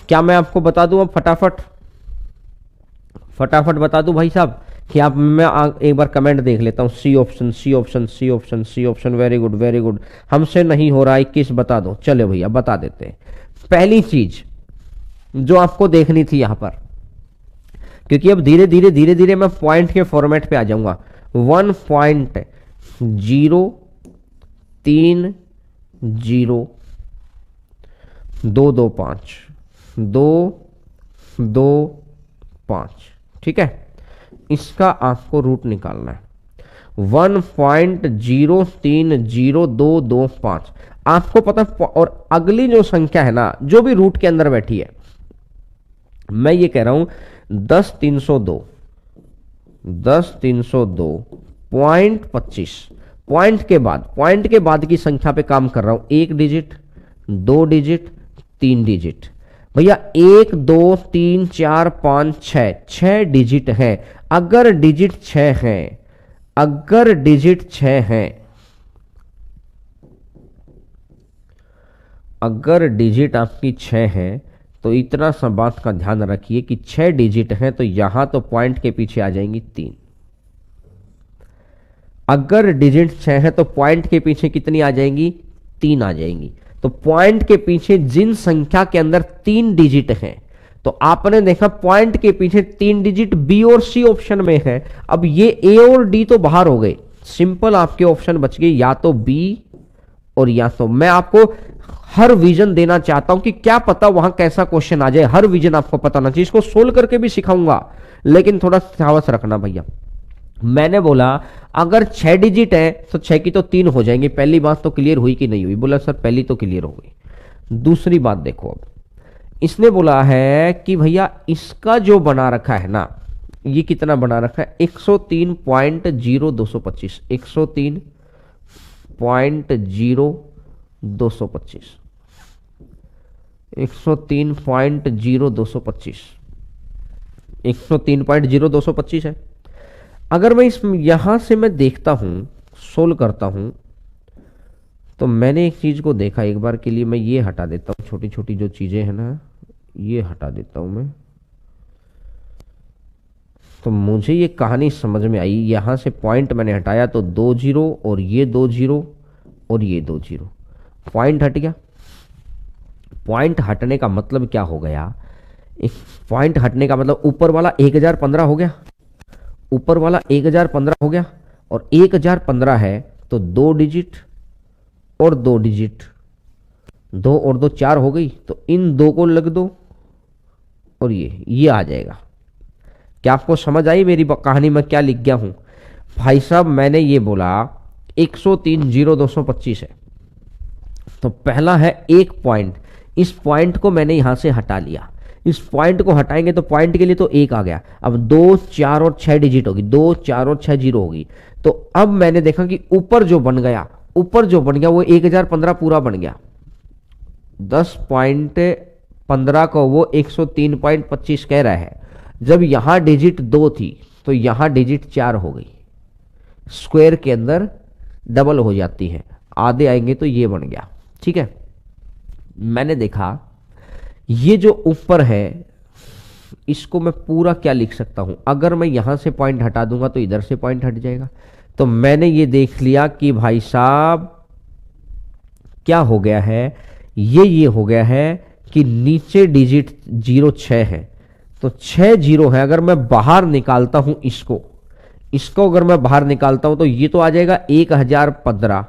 क्या मैं आपको बता दूं अब फटाफट बता दूं भाई साहब कि आप, मैं एक बार कमेंट देख लेता हूं। C option C option C option C option, very good very good, हमसे नहीं हो रहा 21 बता दो। चलो भैया बता देते हैं। पहली चीज जो आपको देखनी थी यहां पर, क्योंकि अब धीरे धीरे मैं पॉइंट के फॉर्मेट पे आ जाऊंगा। 1.030 225 225, ठीक है, इसका आपको रूट निकालना है। 1.0300225 आपको पता। और अगली जो संख्या है ना, जो भी रूट के अंदर बैठी है, मैं ये कह रहा हूं 10,302 पॉइंट 25, पॉइंट के बाद की संख्या पे काम कर रहा हूं। 1 डिजिट 2 डिजिट 3 डिजिट, भैया 1 2 3 4 5 6 6 डिजिट है। अगर डिजिट 6 है, अगर डिजिट 6 है, अगर डिजिट आपकी 6 है, तो इतना सा बात का ध्यान रखिए कि 6 डिजिट है तो यहां तो पॉइंट के पीछे आ जाएंगी 3। अगर डिजिट 6 है तो पॉइंट के पीछे कितनी आ जाएंगी? 3 आ जाएंगी। तो पॉइंट के पीछे जिन संख्या के अंदर 3 डिजिट हैं, तो आपने देखा पॉइंट के पीछे 3 डिजिट बी और सी ऑप्शन में है। अब ये ए और डी तो बाहर हो गए, सिंपल आपके ऑप्शन बच गए या तो बी और या तो। मैं आपको हर विजन देना चाहता हूं कि क्या पता वहां कैसा क्वेश्चन आ जाए, हर विजन आपको पता ना चाहिए। इसको सोल्व करके भी सिखाऊंगा, लेकिन थोड़ा सावधान रखना भैया। मैंने बोला अगर 6 डिजिट है तो 6 की तो 3 हो जाएंगे। पहली बात तो क्लियर हुई कि नहीं हुई? बोला सर पहली तो क्लियर हो गई। दूसरी बात देखो, अब इसने बोला है कि भैया इसका जो बना रखा है ना, ये कितना बना रखा है? 103.0225, 103.0225, 103.0225, 103.0225 है। अगर मैं इस यहां से मैं देखता हूं, सोल्व करता हूं, तो मैंने एक चीज को देखा, एक बार के लिए मैं ये हटा देता हूं, छोटी छोटी जो चीजें हैं ना, ये हटा देता हूं मैं। तो मुझे ये कहानी समझ में आई। यहां से पॉइंट मैंने हटाया तो 2 जीरो और ये 2 जीरो और ये 2 जीरो, पॉइंट हट गया। पॉइंट हटने का मतलब क्या हो गया? एक पॉइंट हटने का मतलब ऊपर वाला 1015 हो गया, ऊपर वाला 1015 हो गया, और 1015 है तो 2 डिजिट और 2 डिजिट, 2 और 2 4 हो गई, तो इन 2 को लग दो और ये आ जाएगा। क्या आपको समझ आई मेरी कहानी में क्या लिख गया हूं? भाई साहब मैंने ये बोला 103.0225 है, तो पहला है एक पॉइंट, इस पॉइंट को मैंने यहां से हटा लिया। इस पॉइंट को हटाएंगे तो पॉइंट के लिए तो 1 आ गया। अब 2 4 और 6 डिजिट होगी, 2 4 और 6 जीरो होगी। तो अब मैंने देखा कि ऊपर जो बन गया वो 1015 पूरा बन गया। 10.15 को वो 103.25 कह रहा है। जब यहां डिजिट 2 थी तो यहां डिजिट 4 हो गई, स्क्वायर के अंदर डबल हो जाती है, आधे आएंगे तो ये बन गया। ठीक है, मैंने देखा ये जो ऊपर है इसको मैं पूरा क्या लिख सकता हूं, अगर मैं यहां से पॉइंट हटा दूंगा तो इधर से पॉइंट हट जाएगा। तो मैंने ये देख लिया कि भाई साहब क्या हो गया है, ये हो गया है कि नीचे डिजिट 06 है, तो 6 जीरो है। अगर मैं बाहर निकालता हूं इसको अगर मैं बाहर निकालता हूं तो ये तो आ जाएगा 1015,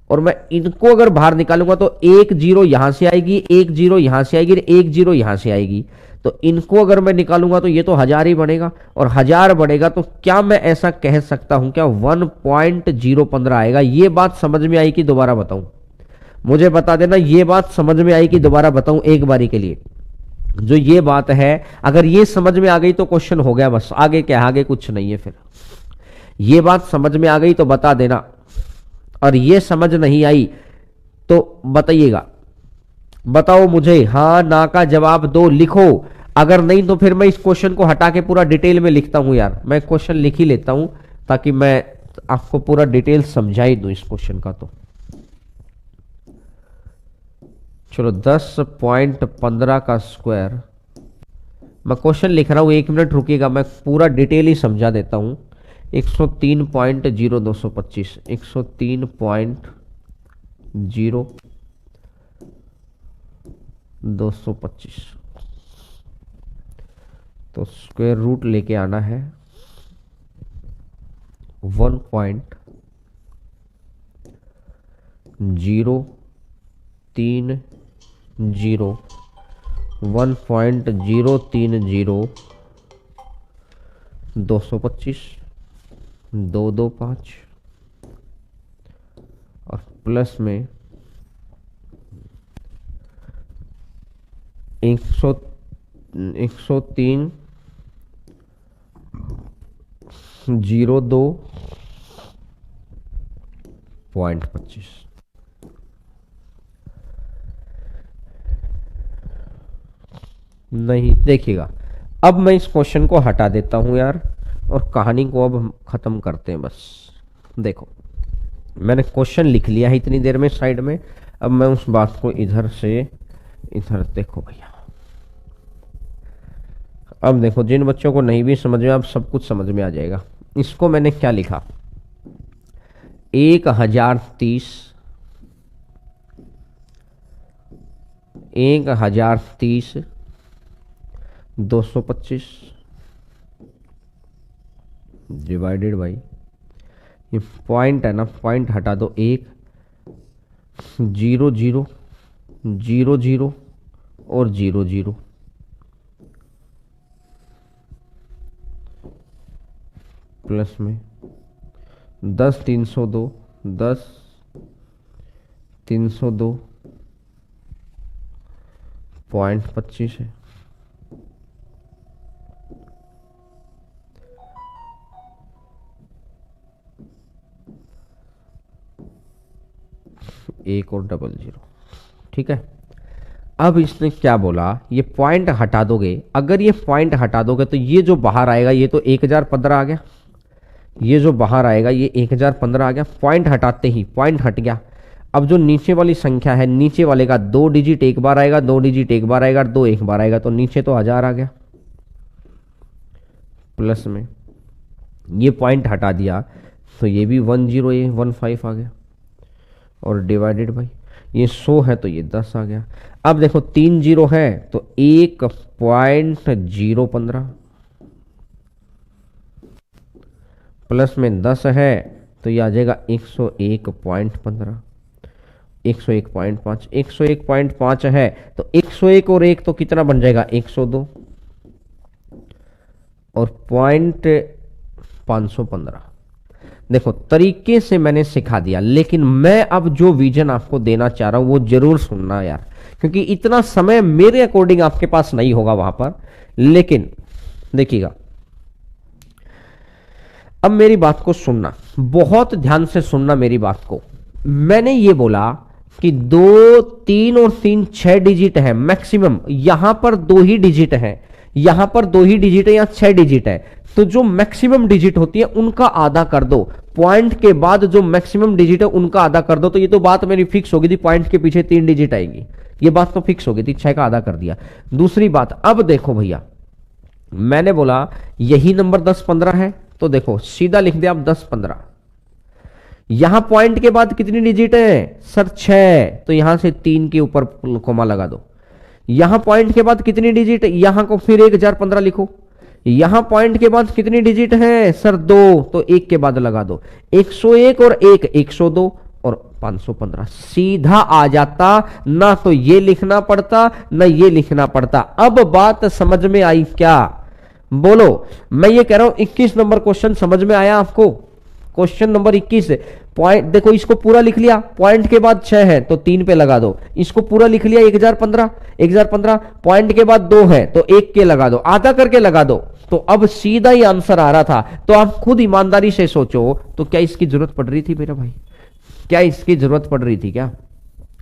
और मैं इनको अगर बाहर निकालूंगा तो 1 जीरो यहां से आएगी, 1 जीरो यहां से आएगी, 1 जीरो यहां से आएगी। तो इनको अगर मैं निकालूंगा तो ये तो 1000 ही बनेगा, और 1000 बढ़ेगा तो क्या मैं ऐसा कह सकता हूं क्या 1.015 आएगा? ये बात समझ में आई कि दोबारा बताऊं? मुझे बता देना, ये बात समझ में आई कि दोबारा बताऊं एक बारी के लिए? जो ये बात है, अगर ये समझ में आ गई तो क्वेश्चन हो गया, बस आगे क्या, आगे कुछ नहीं है। फिर ये बात समझ में आ गई तो बता देना, और ये समझ नहीं आई तो बताइएगा। बताओ मुझे, हाँ ना का जवाब दो, लिखो। अगर नहीं तो फिर मैं इस क्वेश्चन को हटा के पूरा डिटेल में लिखता हूं यार, मैं क्वेश्चन लिख ही लेता हूं ताकि मैं आपको पूरा डिटेल समझा ही दूं इस क्वेश्चन का। तो चलो 10.15 का स्क्वायर, मैं क्वेश्चन लिख रहा हूं, 1 मिनट रुकिएगा, मैं पूरा डिटेल ही समझा देता हूं। 103.0225, 103.0225, तो स्क्वायर रूट लेके आना है 1.030, 1.030, 225, 225, और प्लस में 103.02.25। नहीं, देखिएगा, अब मैं इस क्वेश्चन को हटा देता हूं यार, और कहानी को अब हम खत्म करते हैं। बस देखो, मैंने क्वेश्चन लिख लिया है इतनी देर में साइड में, अब मैं उस बात को इधर से इधर, देखो भैया, अब देखो, जिन बच्चों को नहीं भी समझ में, अब सब कुछ समझ में आ जाएगा। इसको मैंने क्या लिखा, 1030, 1030, 225 डिवाइडेड बाई, ये पॉइंट है ना, पॉइंट हटा दो, 1 0 0 0 0 और 0 0, प्लस में 10 302, 10 302.25 है। एक और 00, ठीक है। अब इसने क्या बोला, ये पॉइंट हटा दोगे, अगर ये पॉइंट हटा दोगे तो ये जो बाहर आएगा ये तो 1015 आ गया, ये जो बाहर आएगा ये 1015 आ गया। पॉइंट हटाते ही पॉइंट हट गया। अब जो नीचे वाली संख्या है, नीचे वाले का 2 डिजिट एक बार आएगा, 2 डिजिट एक बार आएगा, 2 एक बार आएगा, तो नीचे तो 1000 आ गया। प्लस में ये पॉइंट हटा दिया तो ये भी 1015 आ गया, और डिवाइडेड बाई ये 100 है तो ये 10 आ गया। अब देखो 3 जीरो है तो 1.015, प्लस में 10 है तो ये आ जाएगा 101.15, 101.5, 101.5 है तो 101 और 1 तो कितना बन जाएगा, 102, और पॉइंट 515। देखो, तरीके से मैंने सिखा दिया, लेकिन मैं अब जो विजन आपको देना चाह रहा हूं वो जरूर सुनना यार, क्योंकि इतना समय मेरे अकॉर्डिंग आपके पास नहीं होगा वहां पर। लेकिन देखिएगा, अब मेरी बात को सुनना, बहुत ध्यान से सुनना मेरी बात को। मैंने ये बोला कि 2 3 और 3 6 डिजिट है मैक्सिमम, यहां पर 2 ही डिजिट है, यहां पर 2 ही डिजिट है, यहां 6 डिजिट है, तो जो मैक्सिमम डिजिट होती है उनका आधा कर दो। पॉइंट के बाद जो मैक्सिमम डिजिट है उनका आधा कर दो। तो ये तो बात मेरी फिक्स होगी थी, पॉइंट के पीछे 3 डिजिट आएगी, ये बात तो फिक्स हो गई थी, 6 का आधा कर दिया। दूसरी बात, अब देखो भैया, मैंने बोला यही नंबर 10 15 है, तो देखो सीधा लिख दिया आप 10 15। यहां पॉइंट के बाद कितनी डिजिट है सर 6, तो यहां से 3 के ऊपर कोमा लगा दो। यहां पॉइंट के बाद कितनी डिजिट, यहां को फिर 1015 लिखो। यहां पॉइंट के बाद कितनी डिजिट है सर 2, तो 1 के बाद लगा दो। 101 और 1 102 और 515 सीधा आ जाता, ना तो ये लिखना पड़ता ना ये लिखना पड़ता। अब बात समझ में आई क्या? बोलो। मैं ये कह रहा हूं 21 नंबर क्वेश्चन समझ में आया आपको? क्वेश्चन नंबर 21 पॉइंट देखो, इसको पूरा लिख लिया, पॉइंट के बाद 6 है तो 3 पे लगा दो। इसको पूरा लिख लिया 1015 पॉइंट के बाद 2 है तो 1 के लगा दो, आधा करके लगा दो, तो अब सीधा ही आंसर आ रहा था। तो आप खुद ईमानदारी से सोचो, तो क्या इसकी जरूरत पड़ रही थी मेरा भाई? क्या इसकी जरूरत पड़ रही थी क्या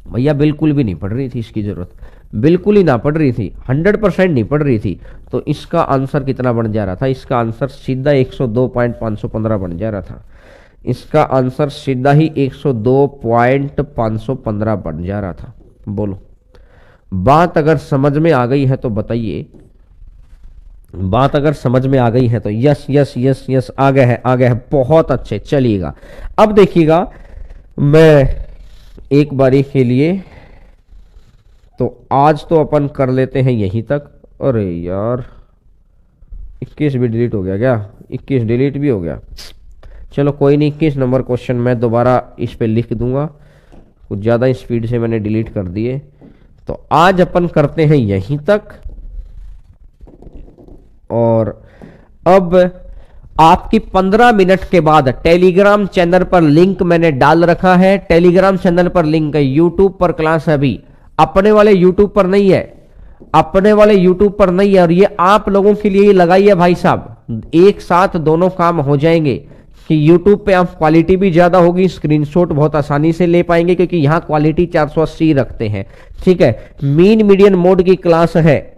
भैया? बिल्कुल भी नहीं पड़ रही थी इसकी जरूरत, बिल्कुल ही ना पड़ रही थी, 100% नहीं पड़ रही थी। तो इसका आंसर कितना बन जा रहा था? इसका आंसर सीधा 102.515 बन जा रहा था। इसका आंसर सीधा ही 102.515 बन जा रहा था। बोलो, बात अगर समझ में आ गई है तो बताइए। बात अगर समझ में आ गई है तो यस यस यस यस, आ गया है, आ गया है, बहुत अच्छे। चलिएगा अब देखिएगा, मैं एक बारी के लिए तो आज तो अपन कर लेते हैं यहीं तक। अरे यार 21 भी डिलीट हो गया क्या? 21 डिलीट भी हो गया, चलो कोई नहीं। 21 नंबर क्वेश्चन मैं दोबारा इस पे लिख दूंगा, कुछ ज़्यादा स्पीड से मैंने डिलीट कर दिए। तो आज अपन करते हैं यहीं तक। और अब आपकी 15 मिनट के बाद टेलीग्राम चैनल पर लिंक मैंने डाल रखा है। टेलीग्राम चैनल पर लिंक है, यूट्यूब पर क्लास है अभी, अपने वाले यूट्यूब पर नहीं है, अपने वाले यूट्यूब पर नहीं है। और ये आप लोगों के लिए ही लगाई है भाई साहब, एक साथ दोनों काम हो जाएंगे कि YouTube पे आप क्वालिटी भी ज्यादा होगी, स्क्रीनशॉट बहुत आसानी से ले पाएंगे क्योंकि यहां क्वालिटी 480 रखते हैं। ठीक है, मीन मीडियन मोड की क्लास है,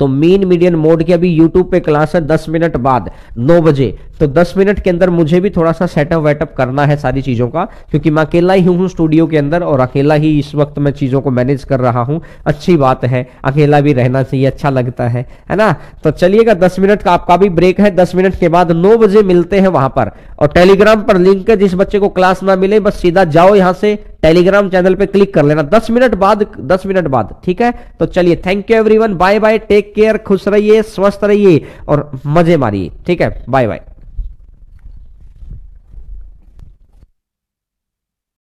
तो मीन मीडियन मोड की अभी YouTube पे क्लास है 10 मिनट बाद 9 बजे। तो 10 मिनट के अंदर मुझे भी थोड़ा सा सेटअप वेटअप करना है सारी चीज़ों का, क्योंकि मैं अकेला ही हूँ स्टूडियो के अंदर और अकेला ही इस वक्त मैं चीज़ों को मैनेज कर रहा हूँ। अच्छी बात है, अकेला भी रहना चाहिए, अच्छा लगता है ना। तो चलिएगा, 10 मिनट का आपका भी ब्रेक है, 10 मिनट के बाद 9 बजे मिलते हैं वहां पर। और टेलीग्राम पर लिंक है, जिस बच्चे को क्लास ना मिले बस सीधा जाओ यहाँ से टेलीग्राम चैनल पे क्लिक कर लेना 10 मिनट बाद, 10 मिनट बाद। ठीक है, तो चलिए, thank you everyone, bye bye, take care, खुश रहिए, स्वस्थ रहिए और मजे मारिए। ठीक है, बाय बाय।